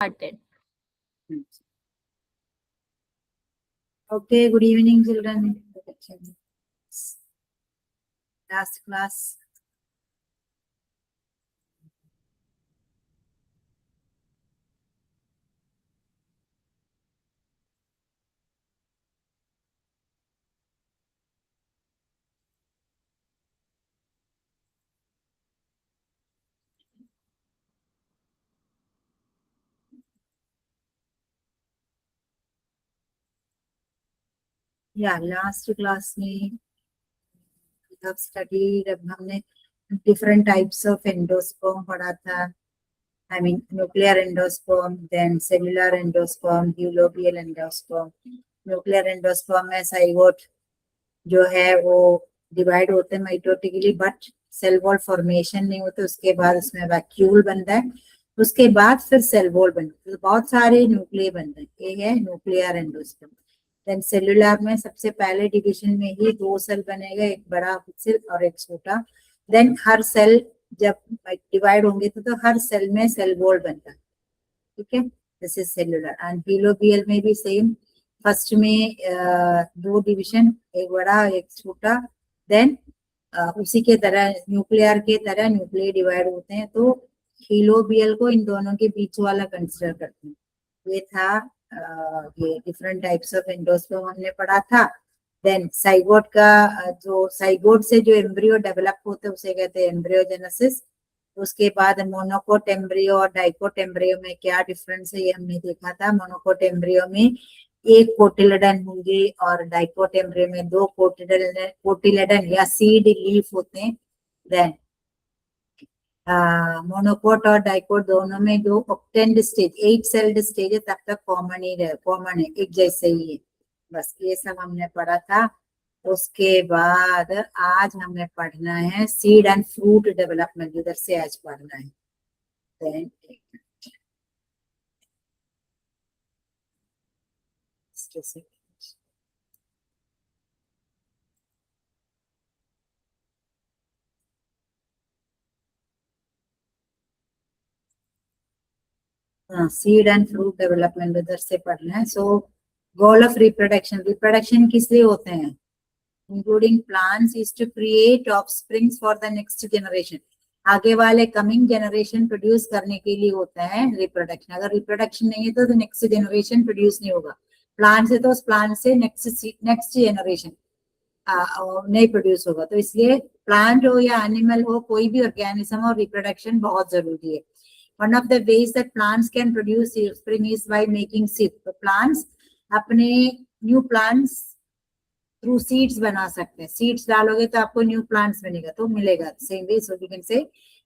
Started. Okay, good evening, children. Last class. Yeah, last class में we have studied, हमने different types of endosperm पढ़ा था. I mean nuclear endosperm, then cellular endosperm, eulobial endosperm. Nuclear endosperm में zygote जो है वो divide होते हैं mitotically, but cell wall formation नहीं होते. उसके बाद उसमें वैक्यूल बनता है, उसके बाद फिर सेल वॉल बनता है. तो बहुत सारे न्यूक्लियर बनते हैं. ये है न्यूक्लियर एंडोस्पर्म. देन सेलुलर में सबसे पहले डिवीजन में ही 2 सेल बनेगा, एक बड़ा सेल और एक छोटा. देन हर सेल जब डिवाइड होंगे तो हर सेल में सेल वॉल बनता है. ठीक है, दिस इज सेलुलर. एंड बिलोबियल में भी सेम. फर्स्ट में 2 डिवीजन, एक बड़ा एक छोटा. देन उसी के तरह न्यूक्लियर के तरह न्यूक्लियर डिवाइड होते हैं. तो हीलोबियल को इन दोनों के बीच वाला कंसिडर करते हैं. ये था ये डिफरेंट टाइप्स ऑफ एंडोस्पर्म हमने पढ़ा था. देन साइगोट का जो साइगोट से जो एम्ब्रियो डेवलप होते हैं उसे कहते हैं एम्ब्रियोजेनेसिस. उसके बाद मोनोकोट एम्ब्रियो और डाइकोट एम्ब्रियो में क्या डिफरेंस है ये हमने देखा था. मोनोकोट एम्ब्रियो में एक कोटिलेडन होंगे और डाइकोट एम्ब्रियो में 2 कोटिलेडन या सीड लीफ होते हैं. देन मोनोकोट और डाइकोट दोनों में 2 ऑक्टेंड स्टेज, 8 सेल्ड स्टेज है, तब तक कॉमन है, एक जैसे ही है. बस ये सब हमने पढ़ा था. उसके बाद आज हमें पढ़ना है सीड एंड फ्रूट डेवलपमेंट. इधर से आज पढ़ना है. Then seed and fruit development इधर से पढ़ना है. सो गोल ऑफ रिप्रोडक्शन किस लिए होते हैं? Including plants is to create offsprings for the next generation. आगे वाले कमिंग जनरेशन प्रोड्यूस करने के लिए होता है रिप्रोडक्शन. अगर रिप्रोडक्शन नहीं है तो नेक्स्ट जनरेशन प्रोड्यूस नहीं होगा. प्लांट से तो उस प्लांट से नेक्स्ट जनरेशन नहीं प्रोड्यूस होगा. तो इसलिए प्लांट हो या एनिमल हो, कोई भी ऑर्गेनिज्म हो, रिप्रोडक्शन बहुत जरूरी है. One of the ways that plants can produce offspring is by making seed. तो plants अपने न्यू plants थ्रू सीड्स बना सकते हैं. सीड्स डालोगे तो आपको न्यू प्लांट्स बनेगा, तो मिलेगा. Same way so we can say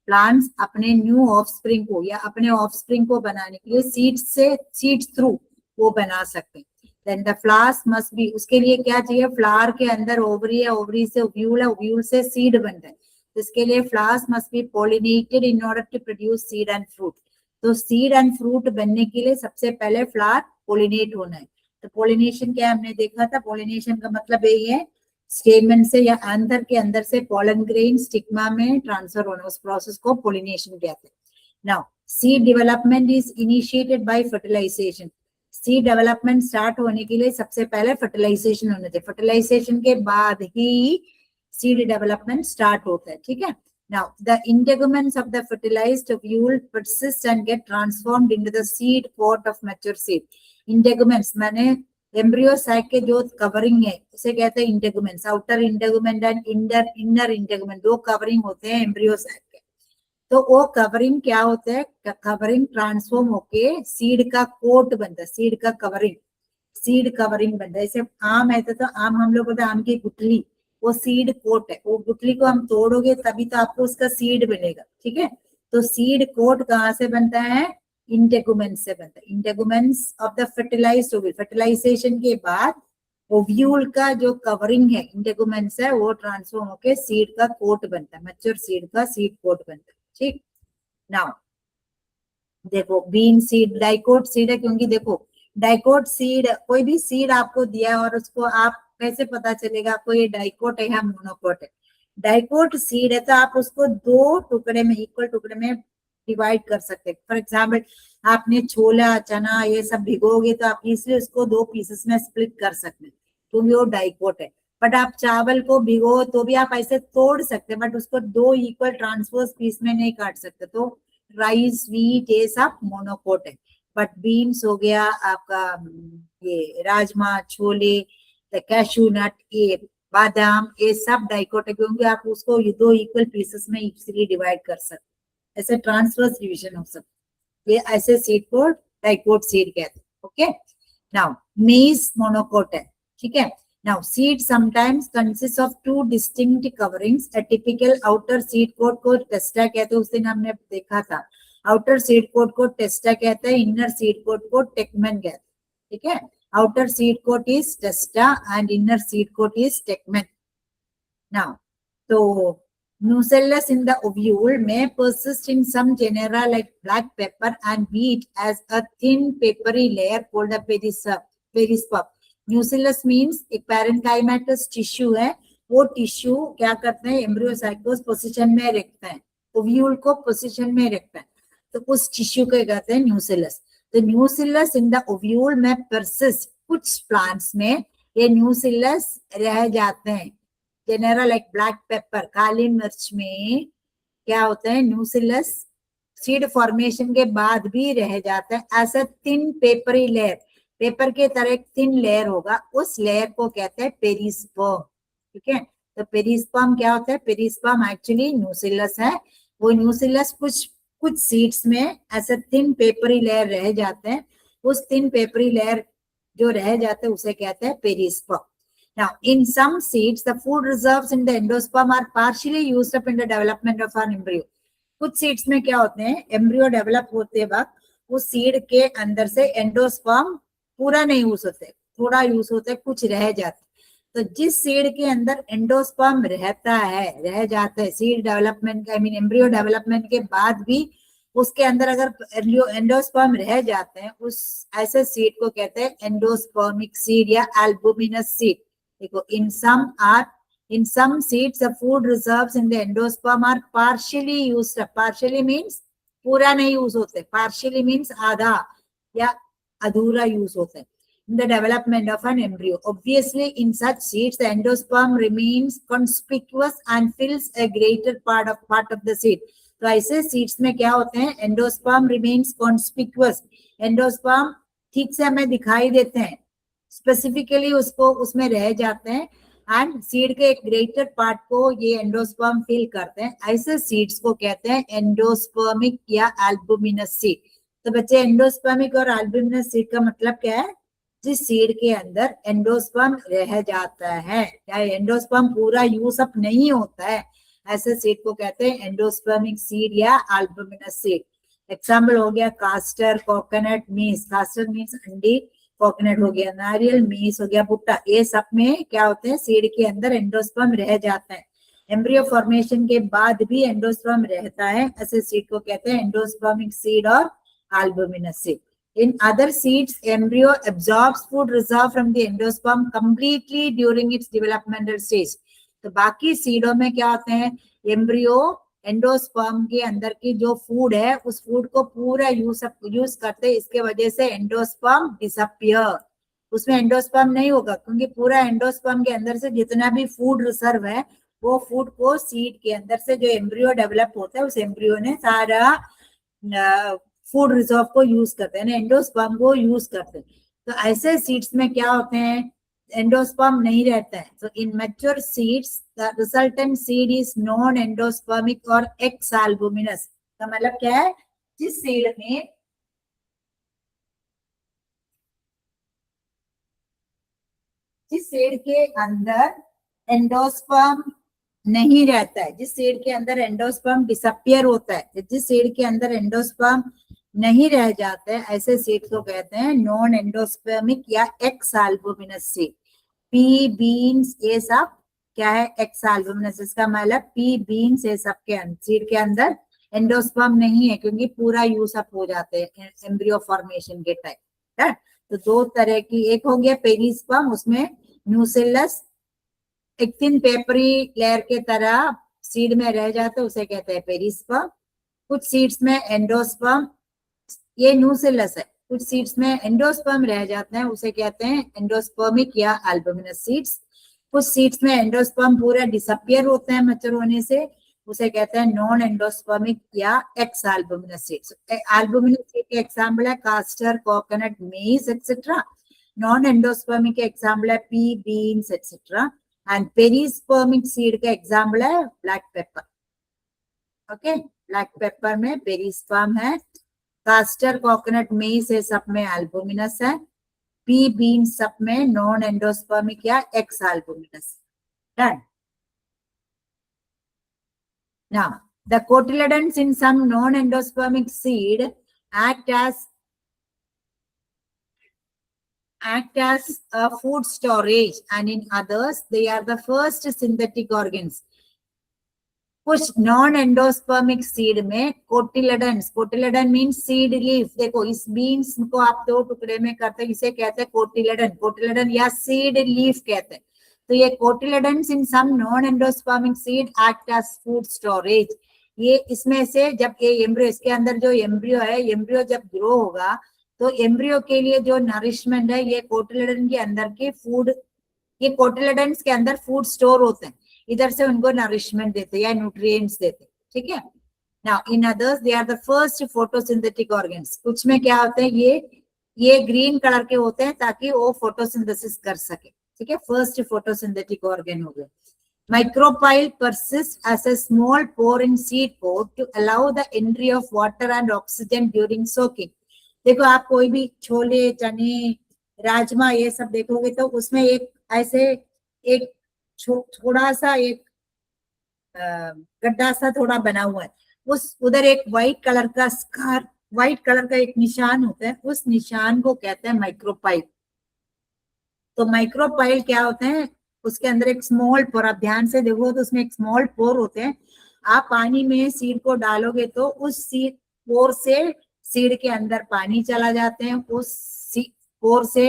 plants अपने न्यू ऑफस्प्रिंग को या अपने ऑफस्प्रिंग को बनाने के लिए सीड्स थ्रू वो बना सकते हैं. Then the flowers must be, उसके लिए क्या चाहिए? फ्लावर के अंदर ओवरी है, ओवरी से ओव्यूल है, ओव्यूल से सीड बनता है. इसके लिए flowers must be pollinated in order to produce seed and fruit. तो सीड एंड फ्रूट बनने के लिए सबसे पहले फ्लावर पोलिनेट होना है. तो पोलिनेशन क्या हमने देखा था? पोलिनेशन का मतलब यही है स्टेमन से या एंथर के अंदर से पोलन ग्रेन स्टिग्मा में ट्रांसफर होना, उस प्रोसेस को पोलिनेशन कहते हैं. Now seed development is initiated by fertilisation. Seed development start होने के लिए सबसे पहले फर्टिलाइजेशन होना चाहिए. फर्टिलाइजेशन के बाद ही सीड डेवलपमेंट स्टार्ट होता है. ठीक है. Now, the integuments of the fertilized ovule persist and get transformed into the seed coat of mature seed. Integuments माने एम्ब्रियो सैक के जो कवरिंग है उसे कहते हैं integuments. Outer integument and inner integument, 2 covering होते हैं एम्ब्रियो सैक के. तो वो कवरिंग क्या होता है? कवरिंग ट्रांसफॉर्म होके सीड का कोट बनता है, सीड का कवरिंग, सीड कवरिंग बनता है. जैसे आम है तो आम हम लोग बोलते हैं आम की गुठली, वो सीड कोट है. वो गुठली को हम तोड़ोगे तभी तो आपको उसका सीड मिलेगा. ठीक है. तो सीड कोट कहाँ से बनता है? इंटेगुमेंट से बनता है. Integuments of the fertilised ovule, fertilisation के बाद ओव्यूल का जो कवरिंग है इंटेगुमेंट्स है वो ट्रांसफॉर्म होके सीड का कोट बनता है, मैच्योर सीड का सीड कोट बनता है. ठीक. नाउ देखो बीन सीड डाइकोट सीड है, क्योंकि देखो डाइकोट सीड, कोई भी सीड आपको दिया और उसको आप कैसे पता चलेगा आपको ये डाइकोट है या मोनोकोट है? डाइकोट सीड है तो आप उसको 2 टुकड़े में, इक्वल टुकड़े में डिवाइड कर सकते हैं। फॉर एग्जाम्पल आपने छोला चना ये सब भिगोगे तो आप इसलिए उसको 2 पीसेस में स्प्लिट कर सकते हैं क्योंकि वो डाइकोट है। बट आप चावल को भिगो तो भी आप ऐसे तोड़ सकते हैं बट उसको 2 इक्वल ट्रांसवर्स पीस में नहीं काट सकते। तो राइस व्हीट ये सब मोनोकोट है। बट बीन्स हो गया आपका, ये राजमा छोले, कैशू नट, ये बादाम, ये सब डाइकोट है क्योंकि आप उसको 2 इक्वल पीसेस में इजीली डिवाइड कर सकते, ऐसे ट्रांसवर्स डिवीजन हो सकता। ये ऐसे सीड को डाइकोट सीड कहते हैं। ओके, नाउ मेज मोनोकोट है, ठीक है। Now, seed sometimes consists of 2 distinct coverings. A typical outer seed coat को टेस्टा कहते हैं, उस दिन हमने देखा था। आउटर सीड कोट को टेस्टा कहते हैं, इनर सीड कोट को टेकमेन कहते हैं, ठीक है। Outer seed coat is testa and inner seed coat is tegmen. Now तो nucellus in the ovule may persist in some genera like black pepper and wheat as a thin papery layer called a perisperm. न्यूसिलस means एक parenchymatous tissue है, वो tissue क्या करते हैं, एम्ब्रियोसाइट को position में रखते हैं, ओव्यूल को पोजीशन में रखते हैं, तो उस टिश्यू को कहते हैं न्यूसिलस। तो न्यूसिलस इन द ओव्यूल में परसिस्ट, कुछ प्लांट्स में ये न्यूसिलस रह जाते हैं। जनरल लाइक ब्लैक पेपर, काली मिर्च में क्या होता है, न्यूसिलस सीड फॉर्मेशन के बाद भी रह जाता है। ऐसा थिन पेपरी लेयर, पेपर के तरह एक थिन लेयर होगा, उस लेयर को कहते हैं पेरिस्पर्म, ठीक है। तो पेरिस्पर्म क्या होता है, पेरिस्पर्म एक्चुअली न्यूसिलस है। वो न्यूसिलस कुछ सीड्स में ऐसे थिन पेपरी लेयर रह जाते हैं, उस थिन पेपरी लेयर जो रह जाते हैं उसे कहते हैं perisperm. Now, in some seeds, the food reserves in the endosperm are partially used up in the development of an embryo. कुछ सीड्स में क्या होते हैं, एम्ब्रियो डेवलप होते वक्त उस सीड के अंदर से एंडोस्पर्म पूरा नहीं यूज होते, थोड़ा यूज होता है, कुछ रह जाता है। तो जिस सीड के अंदर एंडोस्पर्म रह जाता है seed development, I mean embryo development के बाद भी उसके अंदर अगर एंडोस्पर्म रह जाते हैं, उस ऐसे सीड को कहते हैं एंडोस्पर्मिक सीड या एल्बुमिनस सीड। देखो, in some seeds the food reserves in the endosperm are partially used up. Partially means पूरा नहीं यूज होते, partially means आधा या अधूरा यूज होता है in the development of an embryo. Obviously, in such seeds, the endosperm remains conspicuous and fills a greater part of the seed. तो ऐसे सीड्स में क्या होते हैं, एंडोस्पर्म रिमेन्स कॉन्स्पिक्युअस, एंडोस्पर्म ठीक से हमें दिखाई देते हैं, स्पेसिफिकली उसको उसमें रह जाते हैं एंड सीड के एक ग्रेटर पार्ट को ये एंडोस्पर्म फिल करते हैं। ऐसे सीड्स को कहते हैं एंडोस्पर्मिक या एल्बुमिनस सीड। तो बच्चे, एंडोस्पर्मिक और एल्बुमिनस सीड का मतलब क्या है, जिस सीड के अंदर एंडोस्पर्म रह जाता है या एंडोस्पर्म पूरा यूज अप नहीं होता है, ऐसे सीड को कहते हैं एंडोस्पर्मिक सीड या एल्बुमिनस सीड। एग्जाम्पल हो गया कास्टर, कोकोनट, मीस। कास्टर मीन्स अंडी, कोकोनट हो गया नारियल, मीस हो गया भुट्टा। ये सब में क्या होते हैं, सीड के अंदर एंडोस्पर्म रह जाता है, एम्ब्रियो फॉर्मेशन के बाद भी एंडोस्पर्म रहता है, ऐसे सीड को कहते हैं एंडोस्पर्मिक सीड और albuminous seed. In other seeds, embryo absorbs food reserve from the endosperm completely during its developmental stage. तो बाकी सीडों में क्या होते हैं, एम्ब्रियो एंडोस्पर्म के अंदर की जो फूड है उस फूड को पूरा यूज करते हैं, इसके वजह से एंडोस्पर्म डिसअपियर, उसमें एंडोस्पर्म नहीं होगा क्योंकि पूरा एंडोस्पर्म के अंदर से जितना भी फूड रिजर्व है वो फूड को सीड के अंदर से जो एम्ब्रियो डेवलप होता है उस एम्ब्रियो ने सारा फूड रिजर्व को यूज करते हैं, एंडोस्पर्म को यूज करते हैं। तो ऐसे सीड्स में क्या होते हैं, एंडोस्पर्म नहीं रहता है। So in mature seeds, the resultant seed is non-endospermic or X-albuminous. का मतलब क्या है, जिस सीड के अंदर एंडोस्पर्म नहीं रहता है, जिस सीड के अंदर एंडोस्पर्म डिसअपियर होता है, जिस सीड के अंदर एंडोस्पर्म नहीं रह जाते हैं, ऐसे सीड को कहते हैं नॉन एंडोस्पर्मिक या x albuminous seed. P, beans, ये सब क्या है, एक्स एल्बुमिनस। इसका मतलब पी, बीन्स ये सब के सीड के अंदर एंडोस्पर्म नहीं है क्योंकि पूरा यूज अप हो जाते हैं एम्ब्रियो फॉर्मेशन के टाइम। तो 2 तरह की, एक हो गया पेरिस्पर्म, उसमें न्यूसिलस एक थिन पेपरी लेयर के तरह सीड में रह जाता है, उसे कहते हैं पेरिस्पर्म। कुछ सीड्स में एंडोस्पर्म, ये न्यूसिलस है, कुछ सीड्स में एंडोस्पर्म रह जाते हैं, उसे कहते हैं एंडोस्पर्मिक या एल्बुमिनस सीड्स। कुछ सीड्स में एंडोस्पर्म पूरा डिसअपियर होते हैं मैच्योर होने से, उसे कहते हैं नॉन एंडोस्पर्मिक या exalbuminous seeds. Albuminous seed के एग्जांपल है castor, coconut, maize etcetera. Non endospermic के एग्जांपल है pea, beans etcetera. And perispermic seed का एग्जांपल है black pepper. Okay, black pepper में पेरिस्पर्म है, कास्टर, कोकोनट, मेज है सब में एल्बुमिनस है, पी, बीन सब में नॉन एंडोस्पर्मिक या x albuminous. Done. Now, the cotyledons in some non-endospermic seed act as a food storage, and in others they are the first synthetic organs. कुछ non endospermic seed में cotyledons, cotyledon means seed leaf, देखो इस beans को आप दो टुकड़े में करते हैं, इसे कहते हैं कोटिलेडन, कोटिलेडन या सीड लीफ कहते हैं। तो ये cotyledons in some non endospermic seed act as food storage. ये इसमें से जब ये एम्ब्रियो, इसके अंदर जो एम्ब्रियो है, एम्ब्रियो जब ग्रो होगा तो एम्ब्रियो के लिए जो नरिशमेंट है ये कोटिलेडन के अंदर के फूड, ये कोटिलेडन्स के अंदर फूड स्टोर होते हैं, इधर से उनको नरिशमेंट देते या न्यूट्रिएंट्स देते, ठीक है। Now in others they are the first photosynthetic organs. कुछ में क्या होते हैं, ये ग्रीन कलर के होते हैं ताकि वो फोटोसिंथेसिस कर सके, ठीक है। फर्स्ट फोटोसिंथेटिक ऑर्गन हो गए। Micropyle persists as a small pore in seed pod to allow the entry of water and oxygen during soaking. देखो आप कोई भी छोले, चने, राजमा ये सब देखोगे तो उसमें एक ऐसे एक थोड़ा सा एक गड्ढा सा थोड़ा बना हुआ है, उस उधर एक व्हाइट कलर का स्कार, व्हाइट कलर का एक निशान होता है, उस निशान को कहते हैं माइक्रोपाइल। तो माइक्रोपाइल क्या होते हैं, उसके अंदर एक स्मॉल पोर, आप ध्यान से देखो तो उसमें एक स्मॉल पोर होते हैं। आप पानी में सीड को डालोगे तो उस सीड पोर से सीड के अंदर पानी चला जाते हैं, उस पोर से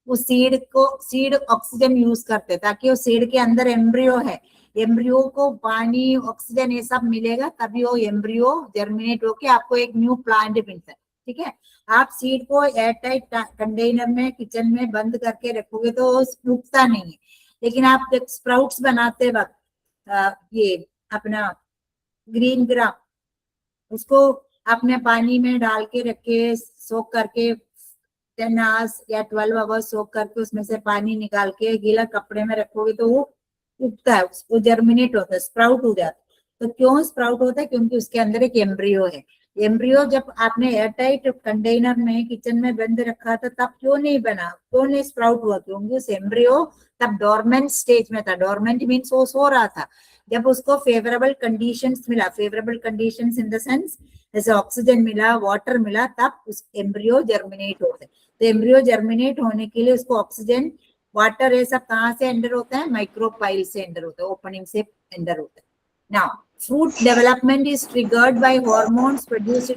उस सीड ऑक्सीजन यूज करते हैं ताकि वो सीड के अंदर एम्ब्रियो है, एम्ब्रियो को पानी, ऑक्सीजन ये सब मिलेगा तभी वो एम्ब्रियो जर्मिनेट होके आपको एक न्यू प्लांट मिलता है, ठीक है। आप सीड को एयरटाइट कंटेनर में किचन में बंद करके रखोगे तो उगता नहीं है, लेकिन आप स्प्राउट्स बनाते वक्त ये अपना ग्रीन ग्राम, उसको आपने पानी में डाल के रखे, सोक करके 10 आवर्स या 12 आवर्स सोक करके उसमें से पानी निकाल के गीला कपड़े में रखोगे तो वो उगता है, उसको जर्मिनेट होता है, स्प्राउट हो जाता है। तो क्यों स्प्राउट होता है, क्योंकि उसके अंदर एक एम्ब्रियो है। एम्ब्रियो जब आपने एयरटाइट कंटेनर में किचन में बंद रखा था तब क्यों नहीं बना, क्यों नहीं स्प्राउट हुआ, क्योंकि उस एम्ब्रियो तब डोरमेंट स्टेज में था। डोरमेंट मीन्स वो सो रहा था। जब उसको फेवरेबल कंडीशंस मिला, favourable conditions in the sense जैसे ऑक्सीजन मिला, वाटर मिला, तब उस एम्ब्रियो जर्मिनेट होते। तो एम्ब्रियो जर्मिनेट होने के लिए उसको ऑक्सीजन, वाटर ये सब कहाँ से एंटर होता है, माइक्रोपाइल से एंटर होता है, ओपनिंग से एंटर होता है। Now fruit development is triggered by hormones produced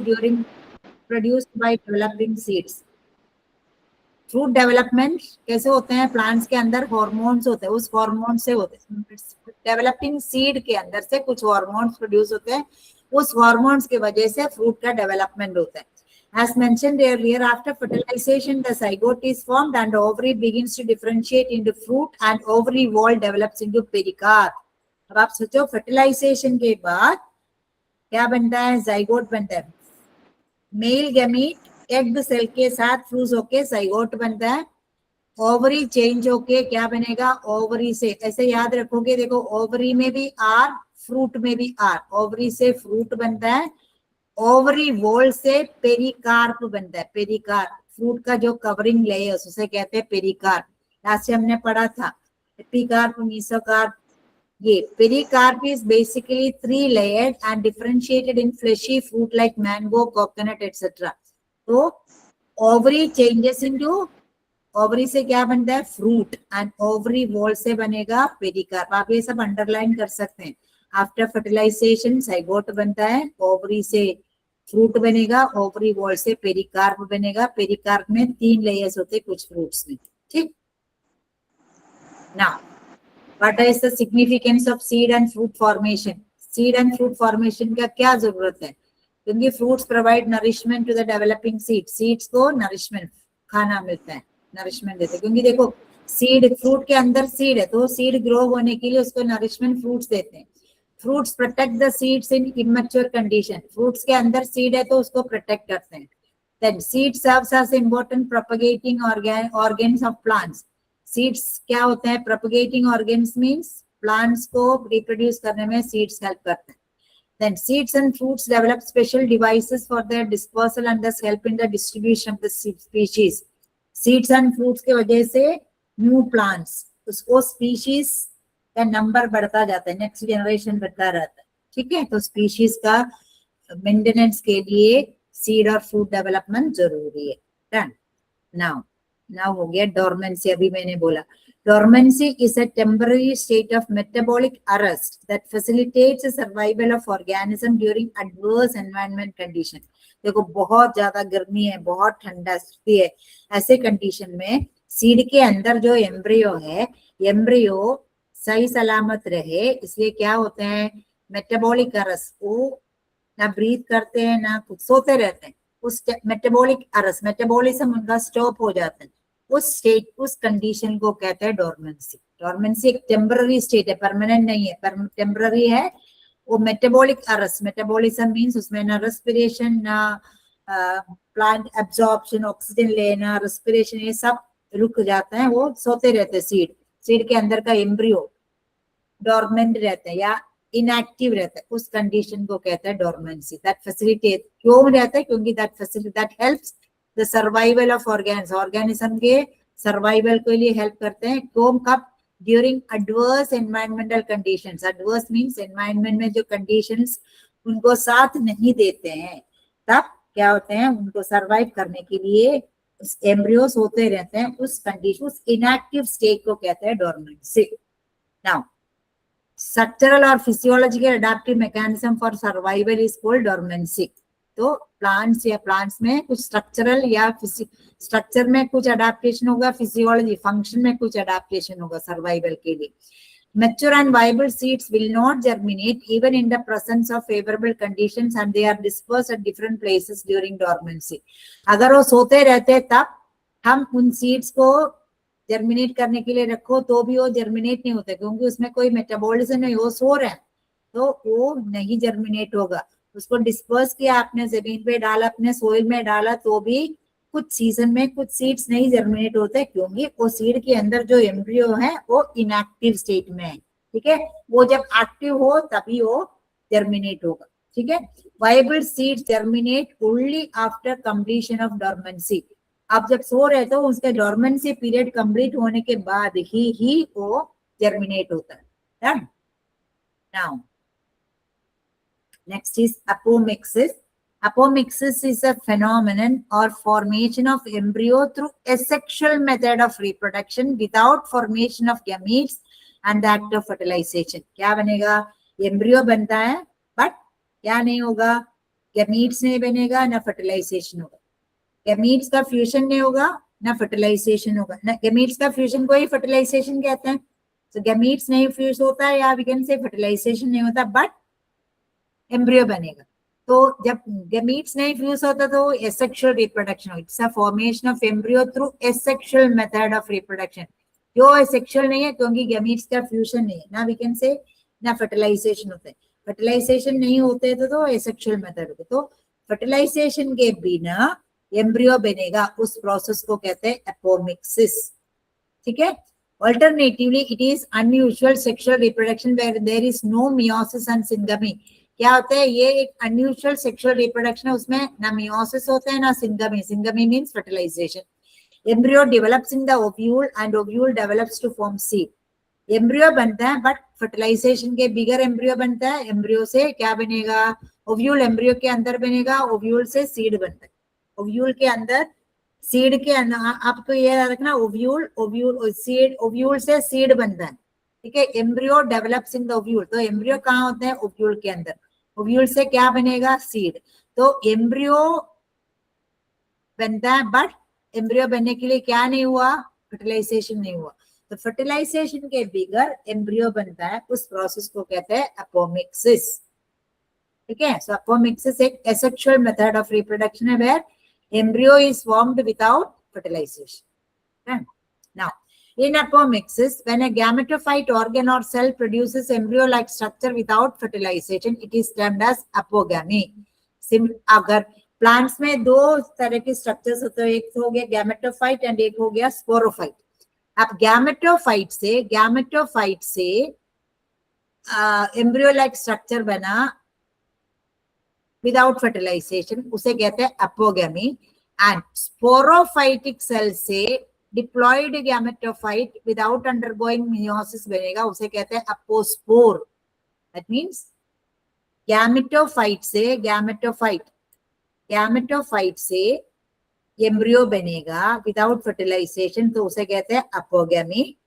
by developing seeds. Fruit development कैसे होते हैं, प्लांट्स के अंदर हॉर्मोन्स होते हैं, उस हॉर्मोन से होते हैं। डेवलपिंग सीड के अंदर से कुछ हॉर्मोन्स प्रोड्यूस होते हैं, उस हॉर्मोन्स की वजह से फ्रूट का डेवलपमेंट होता है। As mentioned earlier, after fertilization, the zygote is formed and ovary begins to differentiate into fruit and ovary wall develops into pericarp. अब आप सोचो फर्टिलाइजेशन के बाद क्या बनता है, जाइगोट बनता है। मेल गैमीट एग सेल के साथ फ्यूज होके जाइगोट बनता है। ओवरी चेंज होके क्या बनेगा, ओवरी से, ऐसे याद रखोगे, देखो ओवरी में भी आर, फ्रूट में भी आर, ओवरी से फ्रूट बनता है, ओवरी वॉल से पेरिकार्प बनता है। पेरिकार्प फ्रूट का जो कवरिंग लेयर्स उसे कहते हैं पेरिकार्प। लास्ट हमने पढ़ा था एपिकार्प, मेसोकार्प। ये pericarp is basically 3 layered and differentiated in fleshy fruit like mango, coconut, etc. तो ovary changes into, ovary से क्या बनता है, fruit, and ovary wall से बनेगा pericarp। आप ये सब अंडरलाइन कर सकते हैं। आफ्टर फर्टिलाइजेशन zygote बनता है, ovary से fruit बनेगा, ovary wall से pericarp बनेगा। pericarp में 3 लेयर्स होते हैं कुछ फ्रूट्स में, ठीक। Now what is the significance of seed and fruit formation? Seed and fruit formation का क्या जरूरत है? क्योंकि fruits provide nourishment to the developing seed, seeds को नरिशमेंट खाना मिलता है, नरिशमेंट देते हैं, क्योंकि देखो सीड, फ्रूट के अंदर सीड है तो सीड ग्रो होने के लिए उसको नरिशमेंट फ्रूट्स देते हैं। Fruits protect the seeds in immature condition, fruits के अंदर सीड है तो उसको प्रोटेक्ट करते हैं। Then seed serves as important propagating organs of plants. Seeds क्या होते हैं? Propagating organs means plants को reproduce करने में seeds help करते हैं. Then seeds and fruits develop special devices for their dispersal and thus help in the distribution of the species. Seeds and fruits के वजह से new plants, उसको species का नंबर बढ़ता जाता है, नेक्स्ट जनरेशन बढ़ता रहता है, ठीक है। तो स्पीशीज का मेंटेनेंस के लिए सीड और फ्रूट डेवलपमेंट जरूरी है। डन। नाउ हो गया डोरमेंसी। अभी मैंने बोला dormancy is a temporary state of metabolic arrest that facilitates survival of organism during adverse environment condition. देखो बहुत ज्यादा गर्मी है, बहुत ठंडा स्थिति है, ऐसे कंडीशन में सीड के अंदर जो एम्ब्रियो है, एम्ब्रियो सही सलामत रहे, इसलिए क्या होते हैं? मेटाबॉलिक अरेस्ट, वो ना ब्रीथ करते हैं ना कुछ, सोते रहते हैं, उस मेटाबॉलिक अरेस्ट, मेटाबॉलिज्म उनका स्टॉप हो जाता है, उस स्टेट, उस कंडीशन को कहते हैं डोरमेंसी। डोरमेंसी एक टेम्पररी स्टेट है, परमानेंट नहीं है, पर टेम्पररी है। वो मेटाबॉलिक अरेस्ट, मेटाबॉलिज्म मींस उसमें ना रेस्पिरेशन, ना प्लांट एब्जॉर्प्शन, ऑक्सीजन लेना, रेस्पिरेशन, ये सब रुक जाता है, वो सोते रहते हैं। सीड के अंदर का एम्ब्रियो डोरमेंट रहता है या इनएक्टिव रहता है, उस कंडीशन को कहते हैं डोरमेंसी। दैट फैसिलिटेट, क्यों रहता है? क्योंकि that helps the survival of organism के सर्वाइवल के लिए हेल्प करते हैं। क्यों? कब? During adverse environmental conditions. Adverse means environment में जो कंडीशंस उनको साथ नहीं देते हैं, तब क्या होते हैं? उनको सर्वाइव करने के लिए एम्ब्रियोस होते रहते हैं, उस कंडीशन, उस इनएक्टिव स्टेट को कहते हैं dormancy. Now structural or physiological adaptive mechanism for survival is called dormancy. तो प्लांट्स में कुछ स्ट्रक्चरल या स्ट्रक्चर में कुछ अडेप्टेशन होगा, फिजियोलॉजी फंक्शन में कुछ अडेप्टेशन होगा सर्वाइवल के लिए। Mature and viable seeds will not germinate even in the presence of favorable conditions and they are dispersed at different places during dormancy. अगर वो सोते रहते तब हम उन सीड्स को जर्मिनेट करने के लिए रखो तो भी वो जर्मिनेट नहीं होता, क्योंकि उसमें कोई मेटाबॉलिज्म नहीं, वो सो रहे हैं तो वो नहीं जर्मिनेट होगा। उसको डिस्पर्स किया आपने, जमीन पे डाला, अपने सोइल में डाला, तो भी कुछ सीजन में कुछ सीड्स नहीं जर्मिनेट होते, क्योंकि वो सीड के अंदर जो एम्ब्रियो है वो इनएक्टिव स्टेट में है, ठीक है। वो जब एक्टिव हो तभी वो जर्मिनेट होगा, ठीक है। Viable seeds germinate only after completion of dormancy. आप जब सो रहे तो उसके डोरमेंसी पीरियड कंप्लीट होने के बाद ही वो जर्मिनेट होता है। Done. Now next is apomixis. Apomixis is a phenomenon or formation of embryo through asexual method of reproduction without formation of gametes and the act of fertilization. क्या बनेगा? Embryo बनता है बट क्या नहीं होगा? गैमीट्स नहीं बनेगा, ना फर्टिलाइजेशन होगा। गैमीट्स का फ्यूजन नहीं होगा, ना फर्टिलाइजेशन होगा। ना गैमीट्स का फ्यूजन को ही फर्टिलाइजेशन कहते हैं। तो गैमीट्स नहीं फ्यूज होता है या वी कैन से फर्टिलाइजेशन नहीं होता, बट एम्ब्रियो बनेगा। तो जब गैमीट्स नहीं फ्यूज होता तो एसेक्सुअल रिप्रोडक्शन हो। It's a formation of embryo through asexual method of reproduction. क्यों एसेक्सुअल नहीं है? क्योंकि गैमीट्स का फ्यूजन नहीं है, ना वी कैन से ना फर्टिलाइजेशन होता है। फर्टिलाइजेशन नहीं होते तो एसेक्सुअल मेथड होते। तो फर्टिलाइजेशन के बिना एम्ब्रियो बनेगा, उस प्रोसेस को कहते हैं एपोमिक्सिस, ठीक है। Alternatively, it is unusual sexual reproduction where there is no meiosis and syngamy. क्या होता है? ये एक अनयूजुअल सेक्सुअल रिप्रोडक्शन है, उसमें ना मियोसिस होता है ना syngamy. Syngamy means fertilisation. Embryo develops in the ovule and ovule develops to form seed. Embryo बनता है बट फर्टिलाइजेशन के बिगर एम्ब्रियो बनता है। एम्ब्रियो से क्या बनेगा? ओव्यूल एम्ब्रियो के अंदर बनेगा, ओव्यूल से सीड बनता है। ओव्यूल के अंदर, सीड के अंदर, आपको ये रखना, ओव्यूल ओव्यूल सीड, ओव्यूल से सीड बनता है, ठीक है। Embryo develops in the ovule. तो एम्ब्रियो कहाँ होते हैं? ओव्यूल के अंदर। ओव्यूल से क्या बनेगा? सीड। तो एम्ब्रियो बनता है बट एम्ब्रियो बनने के लिए क्या नहीं हुआ? फर्टिलाइजेशन नहीं हुआ। तो फर्टिलाइजेशन के बिगर एम्ब्रियो बनता है, उस प्रोसेस को कहते हैं एपोमिक्सिस। ठीक है. So apomixis एक asexual method of reproduction है where embryo is formed without fertilization. Okay? Now, in apomixis, when a gametophyte organ or cell produces embryo-like structure without fertilization, it is termed as apogamy. अगर plants में दो तरह के structures होते हैं, एक हो गया गैमेटोफाइट एंड एक हो गया स्पोरोफाइट. अब गैमेटोफाइट से एम्ब्रियो-लाइक स्ट्रक्चर बना विदाउट फर्टिलाइजेशन, उसे कहते हैं अपोगैमी. एंड स्पोरोफाइटिक सेल से diploid gametophyte without undergoing meiosis बनेगा, उसे कहते हैं अपोस्पोर. दैट मींस गैमेटोफाइट से एम्ब्रियो बनेगा विदाउट फर्टिलाइजेशन, तो उसे कहते हैं अपोगैमी.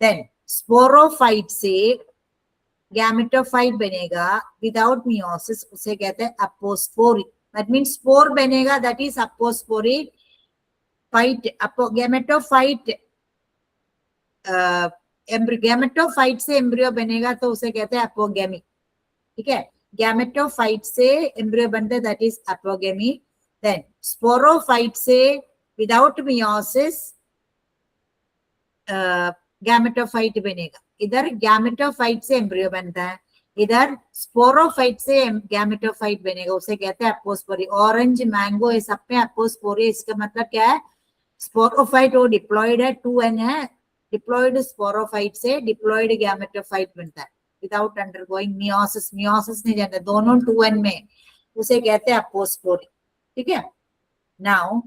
देन स्पोरोफाइट से गैमेटोफाइट बनेगा विदाउट मियोसिस, उसे कहते हैं अपोस्पोरी. दैट मींस स्पोर बनेगा, दैट इज अपोस्पोरी. गैमेटोफाइट से एम्ब्रियो बनेगा तो उसे कहते हैं अपोगैमी. ठीक है, गैमेटोफाइट से एम्ब्रियो बनता है, दैट इज अपोगैमी. देन स्पोरोफाइट से विदाउट मियोसिस गैमेटोफाइट बनेगा. इधर गैमेटोफाइट से एम्ब्रियो बनता है, इधर स्पोरोफाइट से गैमेटोफाइट बनेगा, उसे कहते हैं अपोस्पोरी. ऑरेंज, मैंगो, ये सब में अपोस्पोरी. इसका मतलब क्या है? स्पोरोफाइट वो डिप्लॉयड है, 2n है. डिप्लॉयड स्पोरोफाइट से डिप्लॉयड गैमेटोफाइट बनता है विदाउट अंडरगोइंग मियोसिस. मियोसिस नहीं जानते, दोनों 2n में, उसे कहते हैं अपोस्पोरी. ठीक है. Now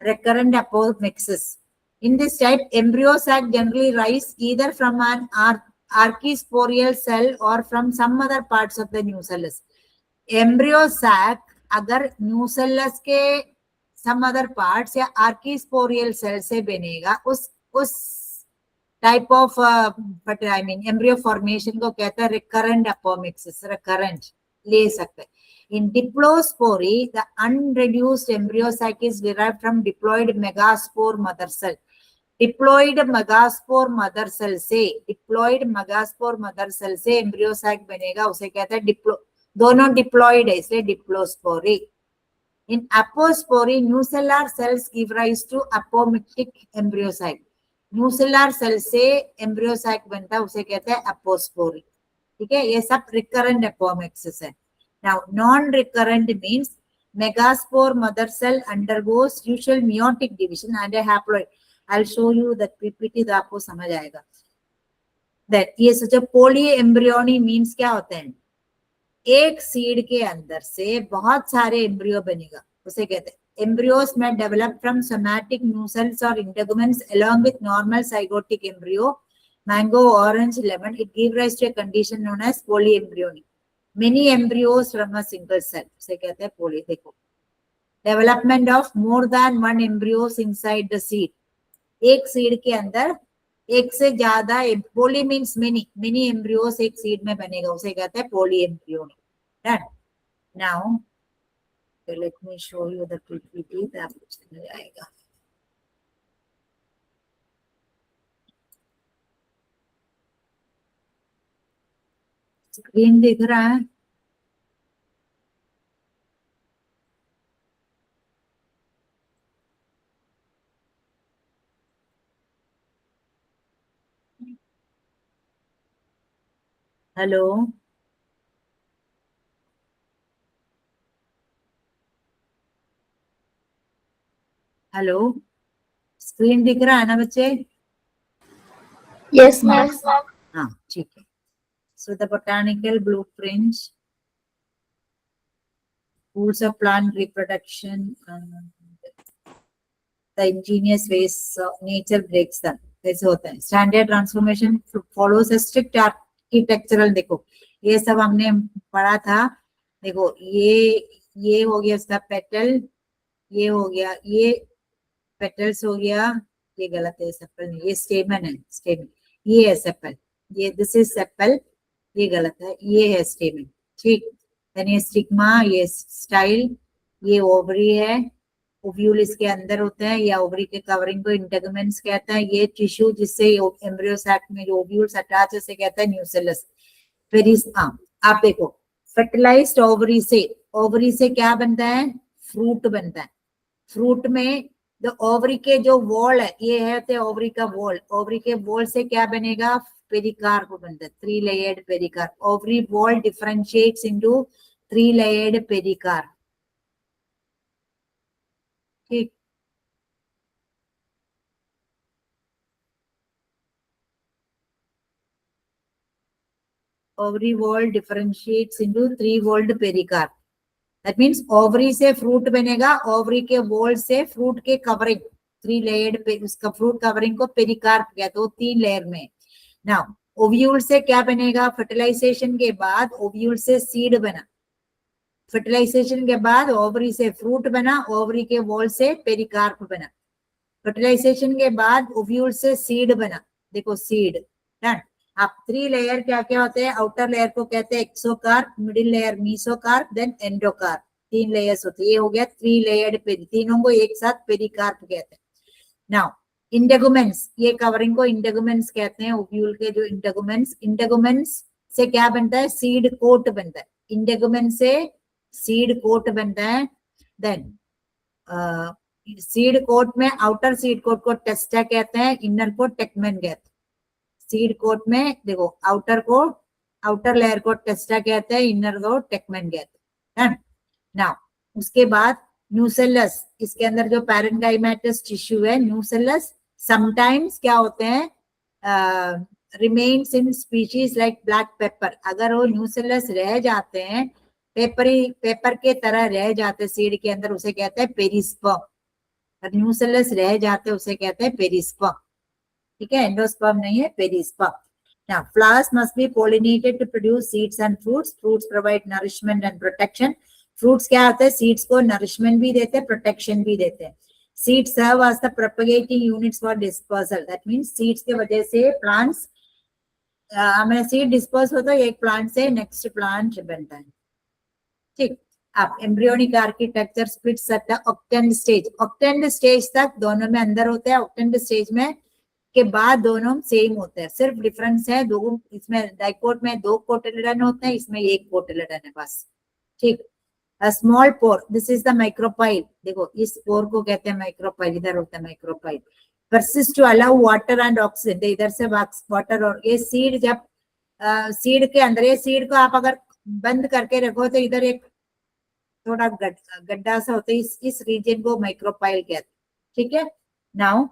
recurrent apomixis. In this type, embryo sac generally rise either from an archisporial cell or from some other parts of the nucellus. Embryo sac अगर nucellus के some other parts या archisporial cell से बनेगा, उस type of embryo formation को कहते हैं recurrent apomixis. recurrent ले सकते हैं. In diplospory, the unreduced embryo sac is derived from diploid megaspore mother cell. Diploid megaspore mother cell से embryo sac बनेगा, उसे कहते हैं दोनों diploid है, इसलिए diplospory. In apospory, nucellar cells give rise to apomictic embryo sac. Nucellar cell से embryo sac बनता है, उसे कहते हैं apospory. ठीक है, ये सब recurrent apomixis है. Now, non-recurrent means megaspore mother cell undergoes usual meiotic division and a haploid. I'll show you that PPT, तो आपको समझ आएगा. That ये सोचो polyembryony means क्या होता है? एक सीड के अंदर से बहुत सारे एम्ब्रियो बनेगा, उसे कहते हैं. Embryos may develop from somatic nucelles or integuments along with normal zygotic embryo. Mango, orange, lemon. It gives rise to a condition known as polyembryony. Many embryos from a single cell, उसे कहते हैं poly. देखो, development of more than one embryos inside the seed. एक seed के अंदर एक से ज्यादा, poly means many embryos एक सीड में बनेगा, उसे कहते हैं polyembryony. Done. Now, let me show you the PPT, तो आपको समझ आएगा. स्क्रीन दिख रहा है? हेलो, हेलो, स्क्रीन दिख रहा है ना बच्चे? Yes, ma'am. हाँ, ठीक है. So the botanical blueprint, rules of plant reproduction, the ingenious ways nature breaks them. कैसे होता है? Standard transformation follows a strict architectural. देखो, ये सब हमने पढ़ा था. देखो, ये हो गया उसका पेटल, ये हो गया, ये पेटल्स हो गया, ये गलत है, सेपल नहीं, ये स्टेमन है, स्टेमन. ये है सेपल, ये दिस इज सेपल, ये गलत है, ये है स्टेमन. ठीक. देन ये स्टिग्मा, ये स्टाइल, ये ओवरी है, ओव्यूल इसके अंदर होता है, या ओवरी के कवरिंग को इंटेगुमेंट्स कहता है. ये टिश्यू जिससे एम्ब्रियो सैक में जो ओव्यूल्स अटैच है, उसे कहता है न्यूसेलस. फिर आप देखो, फर्टिलाइज्ड ओवरी से क्या बनता है, फ्रूट बनता है। फ्रूट में द ओवरी के जो वॉल है, ये है तो ओवरी का वॉल, ओवरी के वॉल से क्या बनेगा, पेरिकार्प बनता है, 3 layered pericarp. Ovary wall differentiates into 3 layered pericarp. ठीक, ovary wall differentiates into 3-walled pericarp. That means ovary से fruit बनेगा, ovary के wall से fruit के covering 3 layered उसका fruit covering को pericarp कहते हैं, 3 लेयर में। Now ovule से क्या बनेगा, fertilization के बाद ovule से seed बना, fertilization के बाद ovary से fruit बना, ovary के wall से pericarp बना, fertilization के बाद ovule से seed बना, देखो seed डन। आप 3 लेयर क्या क्या होते हैं, आउटर लेयर को कहते हैं exocarp, middle layer mesocarp, then endocarp, 3 layers होते हैं। ये हो गया 3 लेयर्ड पेरी, तीनों को एक साथ पेरिकार्प कहते हैं। नाउ इंटेगुमेंट्स, ये कवरिंग को इंटेगुमेंट्स कहते हैं, ओव्यूल के जो इंटेगुमेंट्स से क्या बनता है, सीड कोट बनता है, इंटेगुमेंट से सीड कोट बनता है। देन सीड कोट में आउटर सीड कोट को टेस्टा कहते हैं, इनर को टेकमेन कहते हैं। सीड कोट में देखो आउटर लेयर को टेस्टा कहते हैं, इनर को टेकमेन कहते हैं। नाउ उसके बाद न्यूसेलस, इसके अंदर जो पैरेन्काइमेटस टिश्यू है न्यूसेलस, समटाइम्स क्या होते हैं, remains in species like black pepper. अगर वो न्यूसेलस रह जाते हैं, पेपर के तरह रह जाते सीड के अंदर, उसे कहते हैं पेरिस्पर्म। न्यूसेलस रह जाते उसे कहते हैं पेरिस्पर्म। ठीक है, एंडोस्पर्म नहीं है, perisperm. Now flowers must be pollinated to produce seeds and fruits. Fruits provide nourishment and protection. Fruits क्या होते हैं, seeds को nourishment भी देते हैं, protection भी देते हैं। Seeds serve as the propagating units for dispersal. That means seeds के वजह से plants हमें सीड डिस्पर्स होता है, एक प्लांट से नेक्स्ट प्लांट बनता है। ठीक, अब embryonic architecture splits at the octant stage. Octant stage तक दोनों में अंदर होते हैं, ऑक्टेंड स्टेज में के बाद दोनों सेम होते हैं, सिर्फ डिफरेंस है दो, इसमें डाइकोट में 2 कोटिलेडन होते हैं, इसमें 1 कोटिलेडन है बस। ठीक, small pore, this is the micropyle. देखो इस पोर को कहते हैं माइक्रोपाइल, इधर होता है micropyle. Persist to allow water and oxygen, इधर से वाटर, और ये सीड जब सीड के अंदर, ये सीड को आप अगर बंद करके रखो तो इधर एक थोड़ा गड्ढा सा होता है, इस रीजन को माइक्रोपाइल कहते हैं। ठीक है, नाउ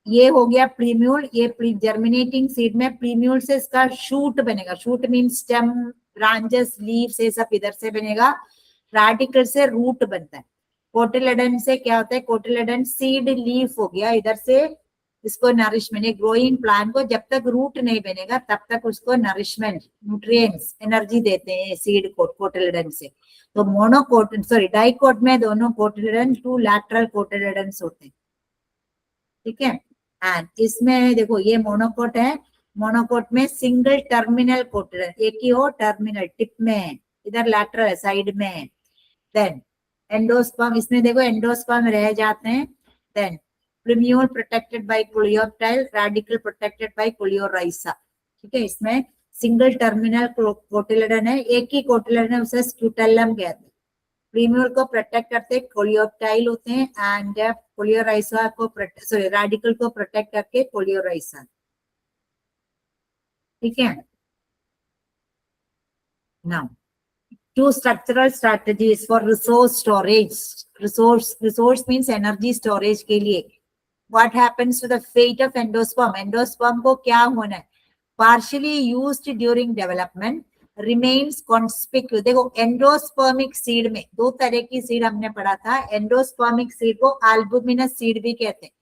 ये हो गया प्रीम्यूल। ये जर्मिनेटिंग सीड में प्रीम्यूल से इसका शूट बनेगा, shoot mean stem, branches, leaves, ये सब इधर से बनेगा। रेडिकल से रूट बनता है। कोटिलेडन से क्या होता है, कोटिलेडन सीड लीफ हो गया, इधर से इसको नरिशमेंट, एक ग्रोइंग प्लांट को जब तक रूट नहीं बनेगा तब तक उसको नरिशमेंट, न्यूट्रिएंट्स, एनर्जी देते हैं सीड कोटिलेडन से। तो मोनोकोट डाइकोट में दोनों कोटिलेडन 2 लैटरल कोटिलेडन्स होते हैं। ठीक है, एंड इसमें देखो ये मोनोकोट है, मोनोकोट में सिंगल टर्मिनल कोटिलेडन, एक ही हो, टर्मिनल टिप में, इधर लैटरल है, साइड में। देन एंडोस्पर्म, इसमें देखो एंडोस्पर्म रह जाते हैं। Then plumule protected by coleoptile, radicle protected by coleorhiza. ठीक है, इसमें सिंगल टर्मिनल कोटिलेडन है, एक ही कोटिलेडन है, उसे स्क्यूटेलम कहते हैं। प्रीम्यूल को प्रोटेक्ट करते कोलियोप्टाइल होते हैं, एंड कोलियोराइसा को रेडिकल को प्रोटेक्ट करके कोलियोराइसा। ठीक है, now 2 structural strategies for resource storage. Resource means energy storage के लिए। What happens to the fate of endosperm? Endosperm को क्या होना है? Partially used during development, remains conspicuous. देखो एंडोस्पर्मिक सीड में 2 तरह की सीड हमने पढ़ा था। एंडोस्पर्मिक सीड को अल्बुमिनस सीड भी कहते हैं।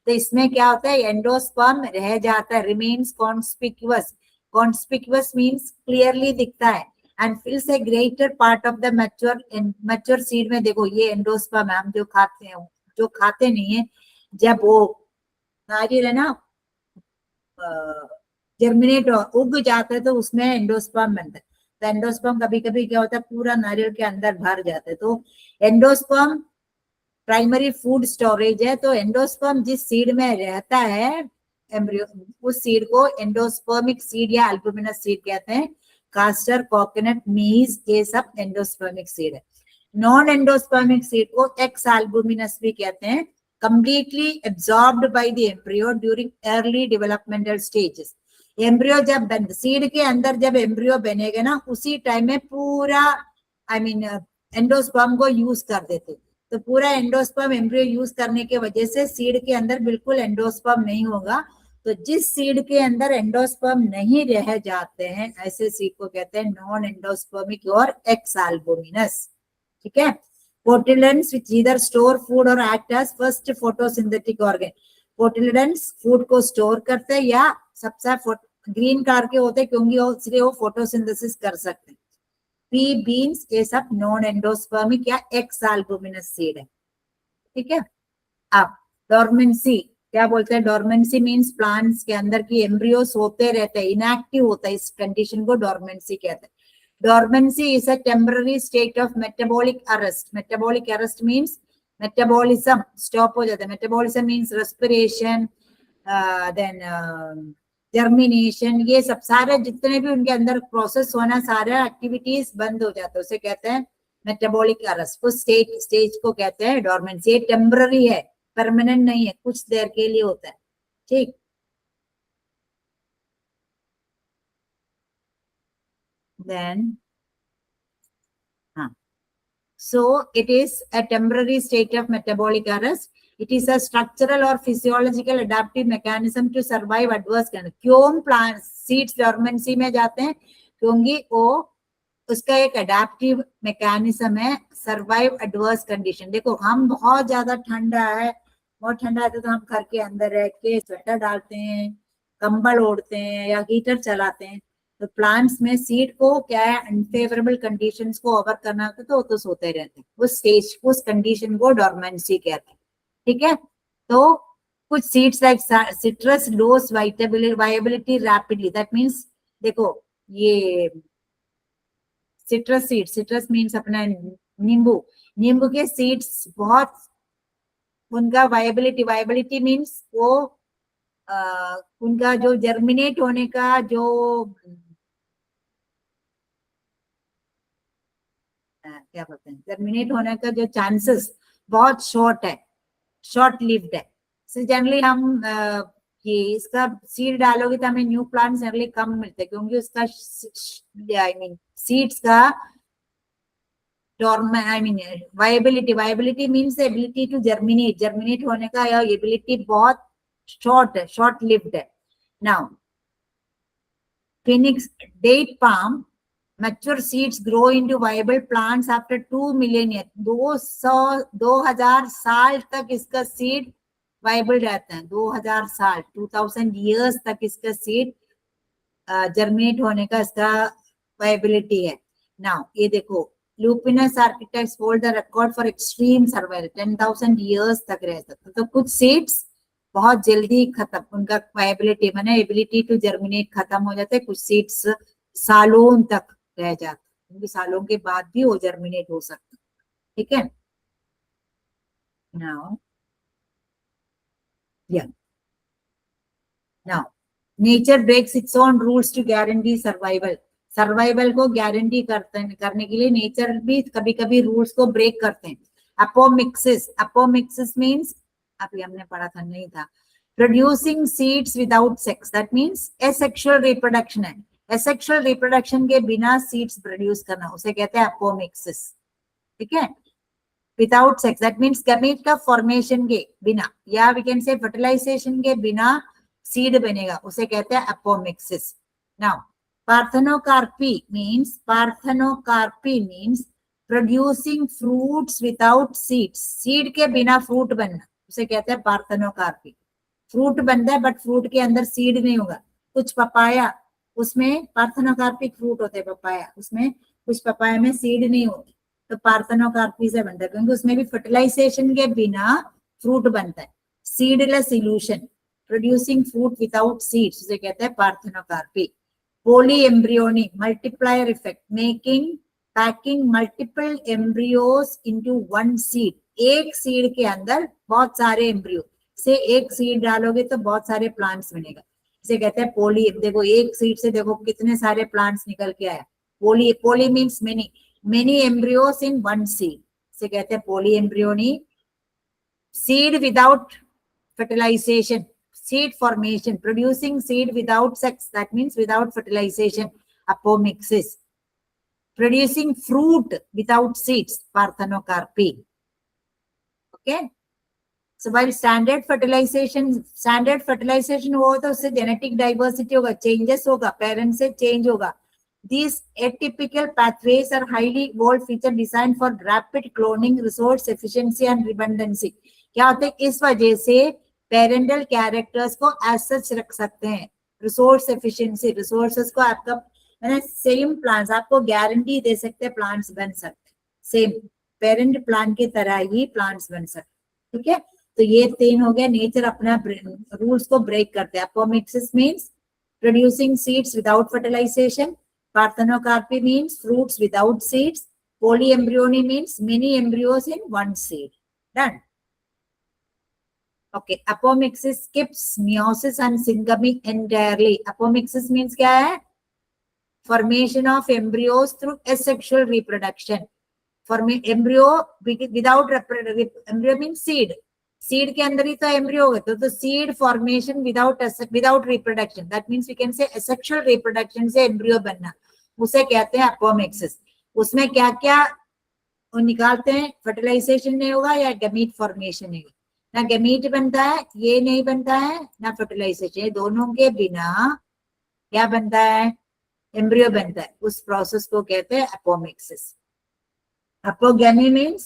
तो इसमें क्या होता है, एंडोस्पर्म रह जाता है, remains conspicuous. Conspicuous means clearly दिखता है, and fills a greater part of the mature seed में। देखो ये एंडोस्पर्म हम जो खाते हैं, जो खाते नहीं है, जब वो नारियल है ना जर्मिनेट उग जाता है तो उसमें एंडोस्पर्म बनता है। तो एंडोस्पर्म कभी कभी क्या होता है, पूरा नारियल के अंदर भर जाता है। तो एंडोस्पर्म प्राइमरी फूड स्टोरेज है। तो एंडोस्पर्म जिस सीड में रहता है एम्ब्रियो, उस सीड को एंडोस्पर्मिक सीड या अल्बुमिनस सीड कहते हैं। कास्टर, कोकोनट, मीज, ये सब एंडोस्पर्मिक सीड है। नॉन एंडोस्पर्मिक सीड को एक्स एल्बुमिनस भी कहते हैं। Completely absorbed by the embryo during early developmental stages. Embryo जब बन, सीड के अंदर जब एम्ब्रियो बनेगा ना, उसी टाइम में पूरा एंडोस्पर्म को यूज कर देते। तो पूरा एंडोस्पर्म एम्ब्रियो यूज करने की वजह से सीड के अंदर बिल्कुल एंडोस्पर्म नहीं होगा। तो जिस सीड के अंदर एंडोस्पर्म नहीं रह जाते हैं, ऐसे सीड को कहते हैं नॉन एंडोस्पर्मिक और एक्स एल्बुमिनस। ठीक है। Cotyledons which either store food or act as first photosynthetic organ। Cotyledons food को स्टोर करते हैं या सबसे ग्रीन कलर के होते हैं क्योंकि इसलिए वो फोटोसिंथेसिस कर सकते हैं। पी बीन्स ये सब नॉन एंडोस्पर्मिक या एक्स एल्बुमिनस सीड है। ठीक है। अब डोरमेंसी क्या बोलते हैं? डोरमेंसी मींस प्लांट्स के अंदर की एम्ब्रियो सोते रहते हैं, इनएक्टिव होता है, इस कंडीशन को डोरमेंसी कहते हैं। Dormancy is a temporary state of metabolic arrest. Metabolic arrest means metabolism stop हो जाता है। Metabolism means respiration, then germination, ये सब सारे जितने भी उनके अंदर प्रोसेस होना, सारे एक्टिविटीज बंद हो जाते हैं, उसे कहते हैं मेटाबॉलिक अरेस्ट। उस स्टेज को कहते हैं डोरमेंसी। ये टेम्पररी है, परमानेंट नहीं है, कुछ देर के लिए होता है। ठीक। Then so it is a temporary state of metabolic arrest. It is a structural or physiological adaptive mechanism to survive adverse conditions। क्यों प्लांट सीड्स डोरमेंसी में जाते हैं? क्योंकि वो उसका एक अडेप्टिव मैकेनिज्म है, सर्वाइव एडवर्स कंडीशन। देखो हम बहुत ज्यादा ठंडा है, बहुत ठंडा है तो हम घर के अंदर रह के स्वेटर डालते हैं, कंबल ओढ़ते हैं या हीटर चलाते हैं। तो प्लांट्स में सीड को क्या है, अनफेवरेबल कंडीशंस को ओवर करना होता है तो वो तो सोते रहते हैं। उस स्टेज, उस कंडीशन को डोरमेंसी कहते हैं। ठीक है। तो कुछ seeds like citrus lose viability rapidly. That means देखो ये सिट्रस सीड, सिट्रस मींस अपना नींबू, नींबू के सीड्स बहुत उनका वायबिलिटी मींस वो उनका जो जर्मिनेट होने का जो क्या बोलते हैं, जर्मिनेट होने का जो चांसेस बहुत शॉर्ट है, शॉर्ट लिव्ड है। सो जनरली हम ये इसका सीड डालोगे तो हमें न्यू प्लांट जनरली कम मिलते हैं क्योंकि उसका आई मीन सीड्स का viability means ability to germinate होने का या एबिलिटी बहुत शॉर्ट है, शॉर्ट लिव्ड है। Now Phoenix date palm mature seeds grow into viable plants after 2 millennia। 2000 साल तक इसका सीड वाइबल रहता है। 2000 साल, 2000 years तक इसका सीड जर्मिनेट होने का इसका वाइबिलिटी है। नाउ ये देखो Lupinus architects hold the record for extreme survival, 10,000 years तक रह सकते। तो कुछ सीड्स बहुत जल्दी खत्म, उनका वाइबिलिटी माने एबिलिटी टू जर्मिनेट खत्म हो जाता है। कुछ सीड्स सालों तक रह जाता है, क्योंकि सालों के बाद भी वो जर्मिनेट हो सकता है। ठीक है। Now nature breaks its own rules to guarantee survival. Survival को गारंटी करने के लिए नेचर भी कभी कभी रूल्स को ब्रेक करते हैं। अपोमिक्सिस मीन्स अभी हमने पढ़ा था, नहीं था, producing seeds without sex. That means asexual reproduction है। एसेक्सुअल रिप्रोडक्शन के बिना सीड्स प्रोड्यूस करना, उसे कहते हैं अपोमिक्सिस। ठीक है। Without sex that means gamete का फॉर्मेशन के बिना या वी कैन से फर्टिलाइजेशन के बिना सीड बनेगा, उसे कहते हैं apomixis. Now parthenocarpy means producing fruits without seeds. Seed के बिना फ्रूट बनना, उसे कहते हैं पार्थेनोकार्पी। फ्रूट बनता है बट फ्रूट के अंदर सीड नहीं होगा। कुछ पपाया उसमें पार्थेनोकार्पिक फ्रूट होते हैं, पपाया उसमें, कुछ पपाया में सीड नहीं होती, तो पार्थेनोकार्पी से बनता है क्योंकि उसमें भी फर्टिलाइजेशन के बिना फ्रूट बनता है। Seedless illusion, producing fruit without seeds, उसे कहते हैं parthenocarpy. Polyembryonic, multiplier effect, packing multiple embryos into one seed. एक सीड के अंदर बहुत सारे एम्ब्रियो से एक सीड डालोगे तो बहुत सारे प्लांट्स बनेगा, इसे कहते हैं पोली। देखो एक सीड से देखो कितने सारे प्लांट्स निकल के आया। poly means many embryos in one seed से कहते हैं polyembryony. Seed without fertilization, seed formation, producing seed without sex, that means without fertilization, apomixis. Producing fruit without seeds, parthenocarpy. Okay. So while standard fertilization हो तो उससे genetic diversity होगा, changes होगा, parents से change होगा. These atypical pathways are highly evolved feature designed for rapid cloning, resource efficiency and redundancy. क्या होता है, इस वजह से पेरेंटल कैरेक्टर्स को एज सच रख सकते हैं. रिसोर्स एफिशिएंसी, रिसोर्सेस को आपका मैंने सेम प्लांट्स आपको गारंटी दे सकते हैं, प्लांट्स बन सकते हैं सेम पेरेंट प्लांट की तरह ही प्लांट्स बन सकते. ठीक है, तो ये 3 हो गया. नेचर अपना रूल्स को ब्रेक करते हैं. Apomixis means producing seeds without fertilisation. Parthenocarpy means fruits without seeds. Polyembryony means many embryos in one seed. Done. Okay, apomixis skips meiosis and syngamy entirely. Apomixis means क्या है? Formation of embryos through asexual reproduction. Embryo without embryo means seed. Seed के अंदर ही तो embryo होगा, तो seed formation without reproduction. That means we can say asexual reproduction से embryo बनना, उसे कहते हैं apomixis. उसमें क्या क्या निकालते हैं? Fertilization नहीं होगा या gamete formation नहीं होगा. ना गैमीट बनता है, ये नहीं बनता है, ना फर्टिलाइजेशन. ये दोनों के बिना क्या बनता है? एम्ब्रियो बनता है. उस प्रोसेस को कहते हैं apomixis. Apogamy means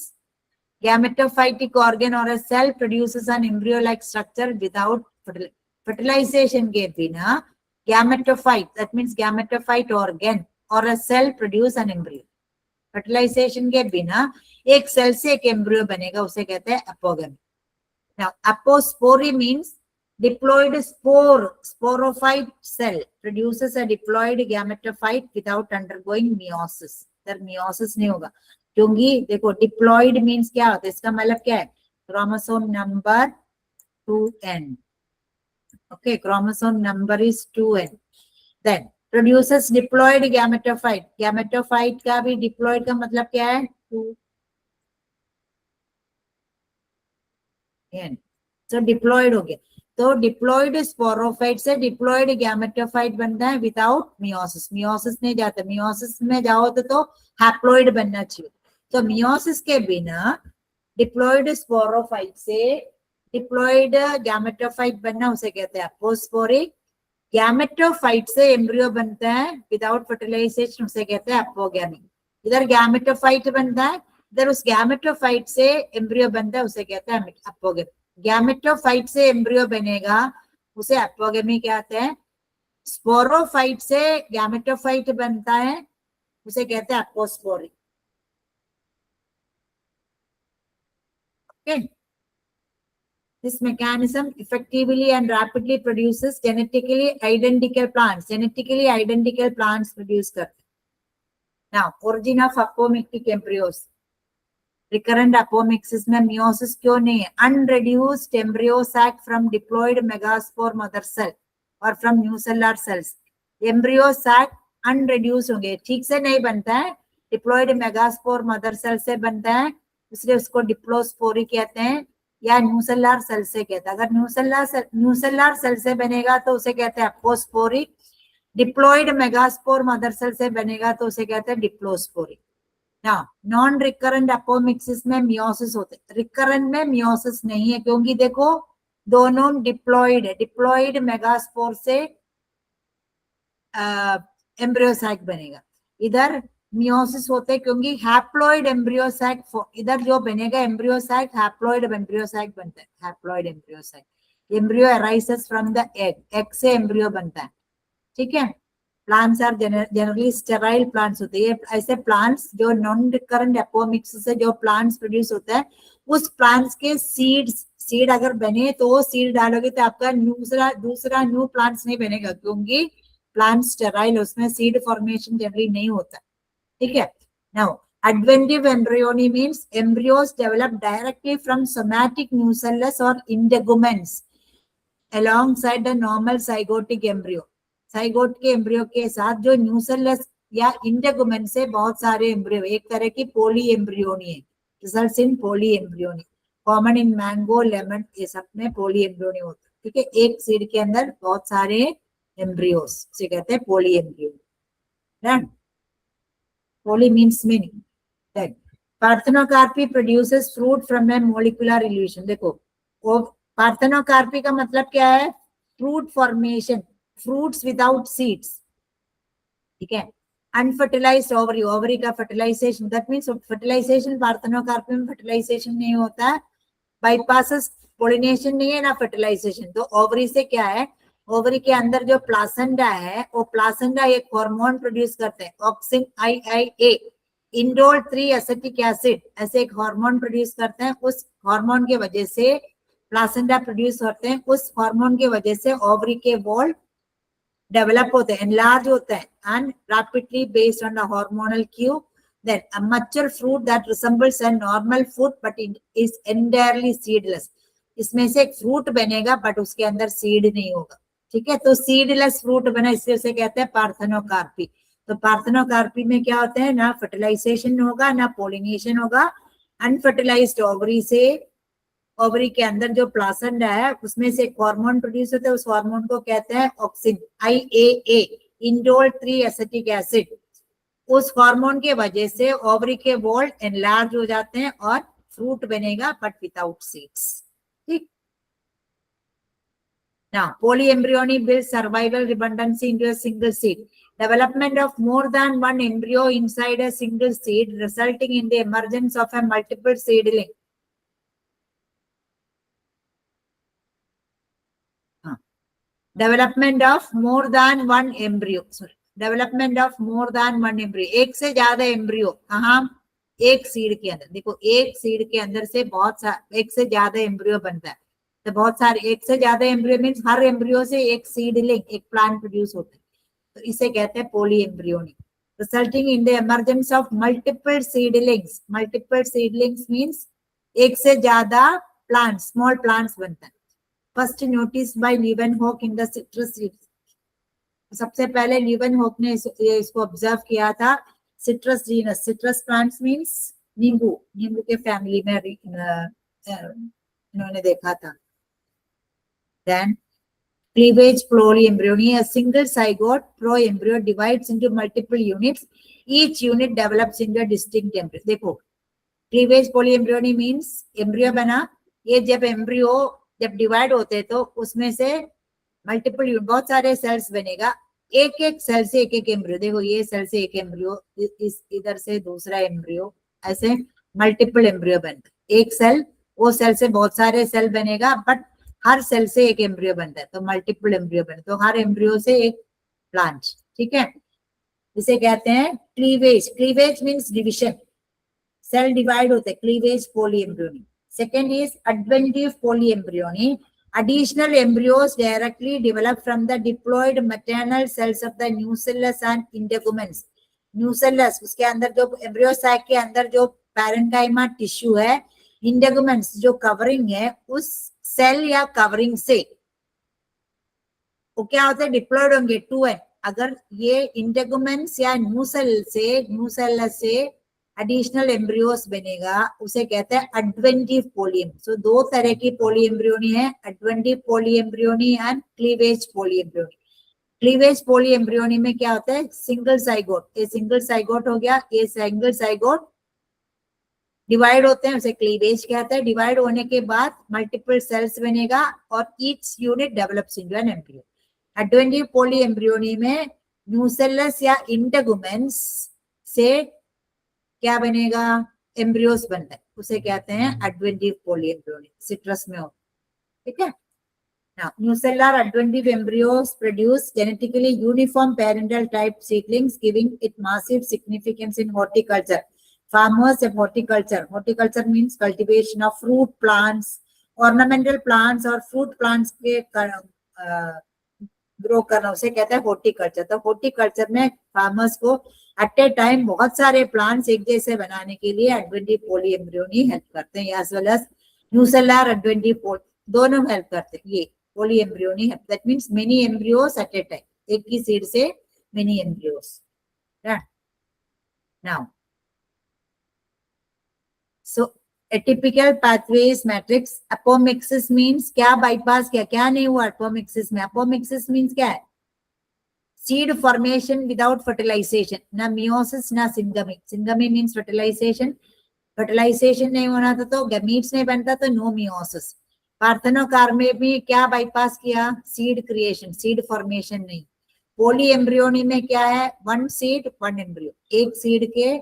gametophytic organ or a cell produces an embryo like structure without fertilisation. के बिना gametophyte, that means gametophyte organ or a cell produce an embryo. Fertilisation के बिना एक सेल से एक एम्ब्रियो बनेगा, उसे कहते हैं अपोगैमी. Now, apospory means diploid sporophyte cell produces a diploid gametophyte without undergoing meiosis. तर meiosis नहीं होगा, क्योंकि देखो diploid means क्या होता है? इसका मतलब क्या है? Chromosome number 2n. Okay, chromosome number is 2n. Then produces diploid gametophyte. Gametophyte का भी diploid का मतलब क्या है? 2n. So diploid हो गया. तो डिप्लॉइड स्पोरोफाइट से डिप्लॉइड गैमेटोफाइट बनता है विदाउट मियोसिस. मियोसिस नहीं जाता, मियोसिस में जाओ तो हैप्लॉइड बनना चाहिए. तो मियोसिस के बिना डिप्लॉइड स्पोरोफाइट से डिप्लॉइड गैमेटोफाइट बनना, उसे कहते हैं अपोस्पोरिक. गैमेटोफाइट से एम्ब्रियो बनता है विदाउट फर्टिलाइजेशन, उसे कहते हैं अपोगैमी. इधर गैमेटोफाइट बनता है, इधर उस गैमेटोफाइट से एम्ब्रियो बनता है, उसे कहते हैं अपोगैमी. गैमेटोफाइट से एम्ब्रियो बनेगा, उसे अपोगैमी कहते हैं. स्पोरोफाइट से गैमेटोफाइट बनता है, उसे कहते हैं अपोस्पोरिक. Okay. This mechanism effectively and rapidly produces genetically identical plants. Genetically identical plants produce करते. Now, origin of apomictic embryos. Recurrent apomixis में meiosis क्यों नहीं है? Unreduced embryo sac from diploid megaspore mother cell or from nucellar cells. Embryo sac unreduced होंगे, ठीक से नहीं बनता है. Diploid megaspore mother cell से बनता है, इसलिए उसको डिप्लोस्पोरी कहते हैं, या न्यूसेलर सेल से कहते हैं. अगर न्यूसेलर सेल से बनेगा तो उसे कहते हैं अपोस्पोरिक. डिप्लॉइड मेगास्पोर मदर सेल से बनेगा तो उसे कहते हैं डिप्लोस्पोरिक. नॉन रिकरेंट अपोमिक्सिस में मियोसिस होते हैं. रिकरेंट में मियोसिस नहीं है, क्योंकि देखो दोनों डिप्लॉइड है. डिप्लॉइड मेगास्पोर से एम्ब्रियोसैक बनेगा. इधर मियोसिस होते हैं क्योंकि हैप्लॉइड एम्ब्रियोसैक, इधर जो बनेगा एम्ब्रियोसैक, हैप्लॉइड एम्ब्रियोसैक बनता है. Haploid embryo sac. Embryo arises from the egg. Egg से एम्ब्रियो बनता है. ठीक है. Plants are generally sterile plants होते हैं. ऐसे प्लांट्स जो नॉन रिकरेंट अपोमिक्सिस से जो प्लांट्स प्रोड्यूस होता है, उस प्लांट्स के सीड अगर बने तो सीड डालोगे तो आपका दूसरा न्यू प्लांट्स नहीं बनेगा, क्योंकि प्लांट स्टेराइल, उसमें सीड फॉर्मेशन जनरली नहीं होता. ठीक है. Now adventive embryony means embryos develop directly from somatic nucellus or integuments alongside the normal zygotic embryo. Zygote के एम्ब्रियो के साथ जो न्यूसेलस या इंटेगुमेन से बहुत सारे एम्ब्रियो, एक तरह की पोली एम्ब्रियोनी है, results in polyembryony. Common in mango, lemon, ये सब में पोली एम्ब्रियोनी होता है, ठीक है। एक सीड के अंदर बहुत सारे एम्ब्रियोस से कहते हैं polyembryony. Poly means many. Parthenocarpy produces fruit from a molecular illusion. देखो वो पार्थेनोकार्पी का मतलब क्या है, fruit formation, fruits without seeds, ठीक है। अनफर्टिलाइज्ड ओवरी, ओवरी का fertilisation, that means fertilisation parthenocarpy में फर्टिलाइजेशन नहीं होता है, बाईपासेस पोलिनेशन नहीं है ना फर्टिलाइजेशन। तो ओवरी से क्या है, ओवरी के अंदर जो प्लासेंडा है, वो प्लासेंडा एक हार्मोन प्रोड्यूस करते हैं, auxin IIA, indole 3 acetic acid, ऐसे एक हार्मोन प्रोड्यूस करते हैं। उस हार्मोन के वजह से प्लासेंडा प्रोड्यूस होते हैं, उस हार्मोन के वजह से ओवरी के वॉल डेवलप होते हैं, एनलार्ज होते हैं, and rapidly based on the hormonal Q then a mature fruit that resembles a normal fruit but it is entirely seedless। इसमें से एक फ्रूट बनेगा बट उसके अंदर सीड नहीं होगा, ठीक है। तो सीडलेस फ्रूट बना, इसलिए उसे कहते हैं पार्थेनोकार्पी। तो पार्थेनोकार्पी में क्या होता है, ना फर्टिलाइजेशन होगा ना पोलिनेशन होगा। अनफर्टिलाइज्ड ओवरी से, ओवरी के अंदर जो प्लासेंडा है उसमें से एक हार्मोन प्रोड्यूस होता है, उस हार्मोन को कहते हैं auxin IAA, indole 3 acetic acid. उस हार्मोन के वजह से ओवरी के वॉल एनलार्ज हो जाते हैं और फ्रूट बनेगा बट विदाउट सीड्स, ठीक। Now, polyembryony builds survival redundancy into a single seed. Development of more than one embryo inside a single seed, resulting in the emergence of a multiple seedling. Development of more than one embryo. Sorry. Development of more than one embryo, एक से ज्यादा embryo, कहाँ, एक seed के अंदर। देखो एक seed के अंदर से बहुत सारे, एक से ज्यादा एम्ब्रियो बनता है, तो बहुत सारे, एक से ज्यादा एम्ब्रियो मीन्स हर एम्ब्रियो से एक सीडलिंग, एक प्लांट प्रोड्यूस होता है, तो इसे कहते हैं polyembryony. Resulting in the emergence of multiple seedlings. Multiple seedlings means एक से ज्यादा प्लांट, स्मॉल प्लांट्स बनता है। First notice by Leeuwenhoek in the citrus seeds. सबसे पहले लीवेनहॉक ने इसको ऑब्जर्व किया था citrus genus. Citrus plants means नींबू, नींबू के फैमिली में इन्होंने देखा था। Then cleavage polyembryony, a single zygote proembryo divides into multiple units, each unit develops into a distinct embryo। देखो क्लीवेज पोलीएम्ब्रियोनी मींस एम्ब्रियो बना, ये जब एम्ब्रियो जब डिवाइड होते तो उसमें से मल्टीपल, बहुत सारे सेल्स बनेगा, एक एक सेल से एक एक एम्ब्रियो। देखो ये सेल से एक एम्ब्रियो, इस इधर से दूसरा एम्ब्रियो, ऐसे मल्टीपल एम्ब्रियो बनता है। एक सेल, वो सेल से बहुत सारे सेल बनेगा बट हर सेल से एक एम्ब्रियो बनता है, तो मल्टीपल एम्ब्रियो बनता है, तो हर एम्ब्रियो से एक प्लांट, ठीक है। इसे कहते हैं cleavage. Cleavage means division, cell divide होते हैं, cleavage polyembryony. Second is adventive polyembryony, additional embryos directly develop from the diploid maternal cells of the nucellus and integuments। nucellus उसके अंदर जो एम्ब्रियो सैक के अंदर जो पैरेन्काइमा टिश्यू है, integuments जो कवरिंग है, उस सेल या कवरिंग से वो क्या होता है, डिप्लॉयड होंगे 2n। अगर ये इंटेगुमेंट्स या न्यूसेलस से एडिशनल एम्ब्रियोस बनेगा, उसे कहते हैं एडवेंटिव पोलीएम्ब्रियोनी। सो दो तरह की पोलीएम्ब्रियोनी है, एडवेंटिव पोलीएम्ब्रियोनी एंड क्लीवेज पोलीएम्ब्रियोनी। क्लीवेज पोलीएम्ब्रियोनी में क्या होता है, सिंगल साइगोट, ये सिंगल साइगोट हो गया, ये सिंगल साइगोट डिवाइड होते हैं, उसे क्लीवेज कहते हैं। डिवाइड होने के बाद मल्टीपल सेल्स बनेगा और each unit develops into an embryo. Adventive polyembryony में न्यूसेलस या इंटेगुमेंट्स से क्या बनेगा, एम्ब्रियोस बनता है, उसे कहते हैं एडवेंटिव पोलीएम्ब्रियोनी, सिट्रस में हो, ठीक है। Now, nucellar adventive embryos produce genetically uniform parental type seedlings, giving it massive significance in horticulture. Farmers of horticulture, horticulture means cultivation of fruit plants, ornamental plants और fruit plants के grow करना, उसे कहते हैं हॉर्टिकल्चर। तो horticulture में farmers को eight a time बहुत सारे प्लांट्स एक जैसे बनाने के लिए एडवेंटिव पोलीएम्ब्रियोनी हेल्प करते हैं, as well as nucellar adventive, दोनों हेल्प करते हैं। ये पोलीएम्ब्रियोनी है, that means many embryos at a time, एक ही सीड से many embryos. Now, so atypical pathways matrix, apomixis means क्या bypass किया, क्या नहीं हुआ apomixis में? apomixis means क्या है? Seed formation without fertilization, ना meiosis ना syngamy. Syngamy means fertilization. Fertilization नहीं होना था तो gametes नहीं बनता तो no meiosis. पार्थेनोकार्प में भी क्या bypass किया? Seed creation, seed formation नहीं. पोलीएम्ब्रियोनी में क्या है? वन सीड वन एम्ब्रियो, एक सीड के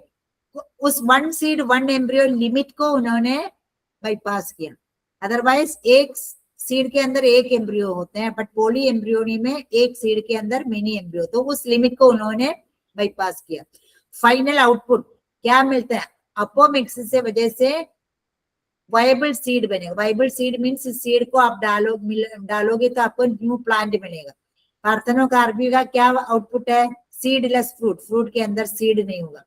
उस one seed one embryo limit को उन्होंने बाईपास किया. अदरवाइज एक सीड के अंदर एक एम्ब्रियो होते हैं, बट पोली एम्ब्रियोनी में एक सीड के अंदर मेनी एम्ब्रियो, तो उस लिमिट को उन्होंने बाईपास किया. फाइनल आउटपुट क्या मिलता है? अपोमिक्सिस से वजह से वायबल सीड बनेगा. वायबल सीड मीन्स सीड को आप डालोगे तो आपको न्यू प्लांट मिलेगा. पार्थेनोकार्पी का क्या आउटपुट है? सीडलेस फ्रूट, फ्रूट के अंदर सीड नहीं होगा.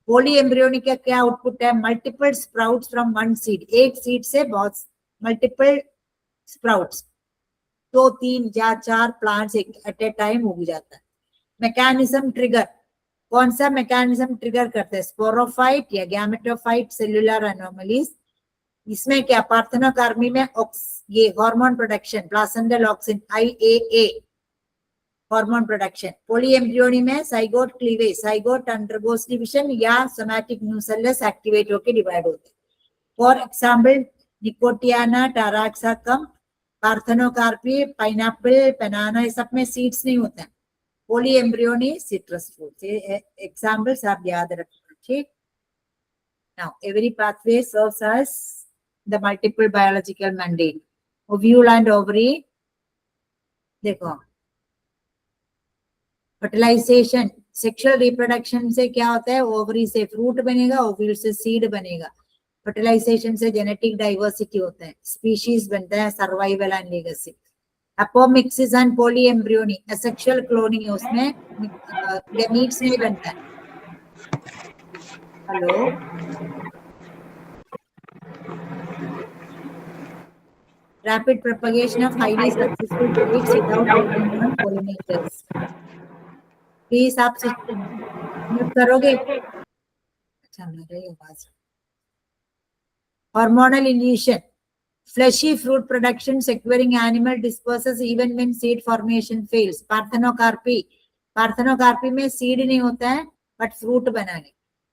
पोलीएम्ब्रियोनिक का क्या आउटपुट है? Multiple sprouts from one seed, एक सीड से बहुत मल्टीपल स्प्राउट्स, 2-3 या 4 प्लांट्स एट ए टाइम हो जाता है. मैकेनिज्म ट्रिगर, कौन सा मैकेनिज्म ट्रिगर करते हैं? स्पोरोफाइट या गैमेटोफाइट सेल्यूलर एनोमलीज. इसमें क्या? पार्थेनोकार्पी में ये hormone production, placental auxin IAA hormone production. Polyembryony में zygote cleavage, zygote undergoes division या सोमैटिक न्यूसेलस एक्टिवेट होकर डिवाइड होते हैं. For example Nicotiana, Taraxacum, parthenocarpy, pineapple, banana, ये सब में सीड्स नहीं होते हैं. पोलीएम्ब्रियोनी सिट्रस फ्रूट. एग्जांपल्स आप याद रखना. ठीक. Now every pathway serves as the multiple biological mandate. Ovule and ovary, देखो फर्टिलाइजेशन, सेक्सुअल रिप्रोडक्शन से क्या होता है? ओवरी से फ्रूट बनेगा, ओव्यूल से सीड बनेगा. फर्टिलाइजेशन से जेनेटिक डाइवर्सिटी होता है, स्पीशीज बनता है, survival and legacy. Apomixis and polyembryony, asexual cloning, उसमें गैमीट्स नहीं बनता है. Hello, rapid propagation of highly successful traits without relying on pollinators. Please आप म्यूट करोगे? अच्छा, मेरी आवाज. Hormonal inhibition, fleshy fruit production securing animal disperses even when seed formation fails. Parthenocarpy, parthenocarpy में सीड नहीं होता है बट फ्रूट बनाने,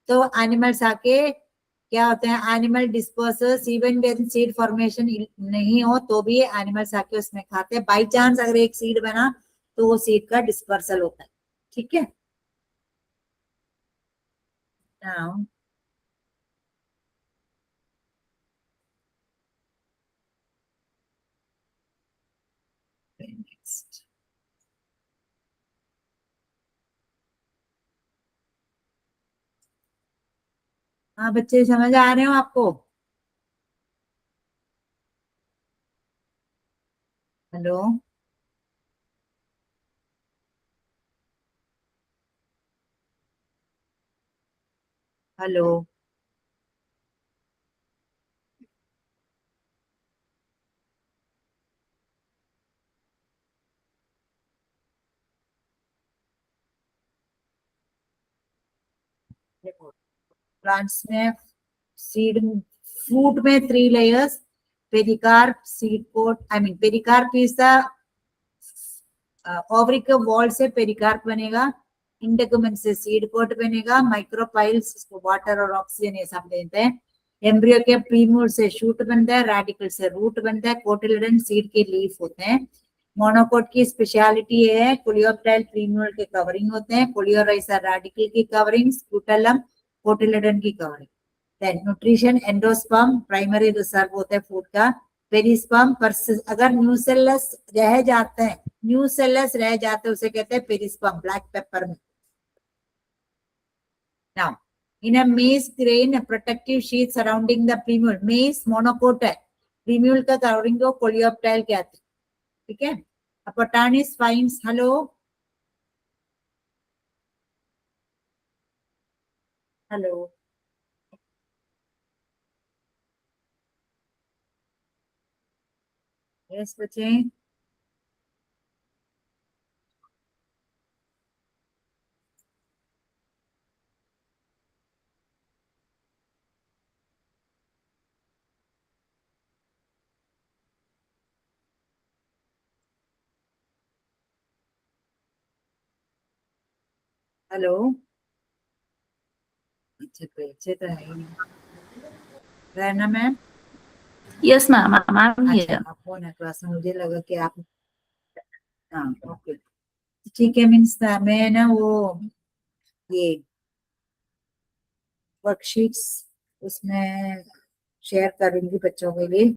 तो एनिमल्स आके क्या होते हैं? Animal dispersers even when seed formation नहीं हो तो भी एनिमल्स आके उसमें खाते हैं. बाई चांस अगर एक सीड बना तो वो सीड का डिस्पर्सल होता है. ठीक है. Now, next. हाँ बच्चे, समझ आ रहे हो आपको? Hello, hello. देखो, प्लांट्स में सीड, फ्रूट में 3 layers, pericarp, seed coat, I mean pericarp is the ovary के वॉल से पेरिकार्प बनेगा, इंटेगुमेंट से सीड कोट बनेगा, माइक्रोपाइल्स इसको वाटर और ऑक्सीजन ये सब देते हैं. एम्ब्रियो के प्रीम्यूल से शूट बनता है, रेडिकल से रूट बनता है, कोटिलेडन सीड के लीफ होते हैं. मोनोकोट की स्पेशलिटी है कोलियोप्टाइल प्रीम्यूल के कवरिंग होते हैं, कोलियोराइसा रेडिकल की कवरिंग, स्क्रूटलम कोटिलेडन की covering. Then nutrition, endosperm primary reserve होता है फूड का, पेरिस्पर्म अगर न्यूसेलस रह जाते हैं, न्यूसेलस रह जाते हैं उसे कहते हैं पेरिस्पर्म, ब्लैक पेपर में. Now, in a maize grain, a protective sheath surrounding the plumule, maize monocote है, plumule का कवरिंग को कोलियोप्टाइल कहते हैं. ठीक है. Apotanis spines, hello, hello. Yes बच्चे, हेलो, अच्छा तो है ही नहीं, रहना मैम। Yes, ma'am. I'm अच्छा, here. आप कौन है क्लास में, मुझे लगा कि आप, हाँ ओके, ठीक है। मीन्स मैं ना वो ये वर्कशीट्स उसमें शेयर करूंगी बच्चों के लिए।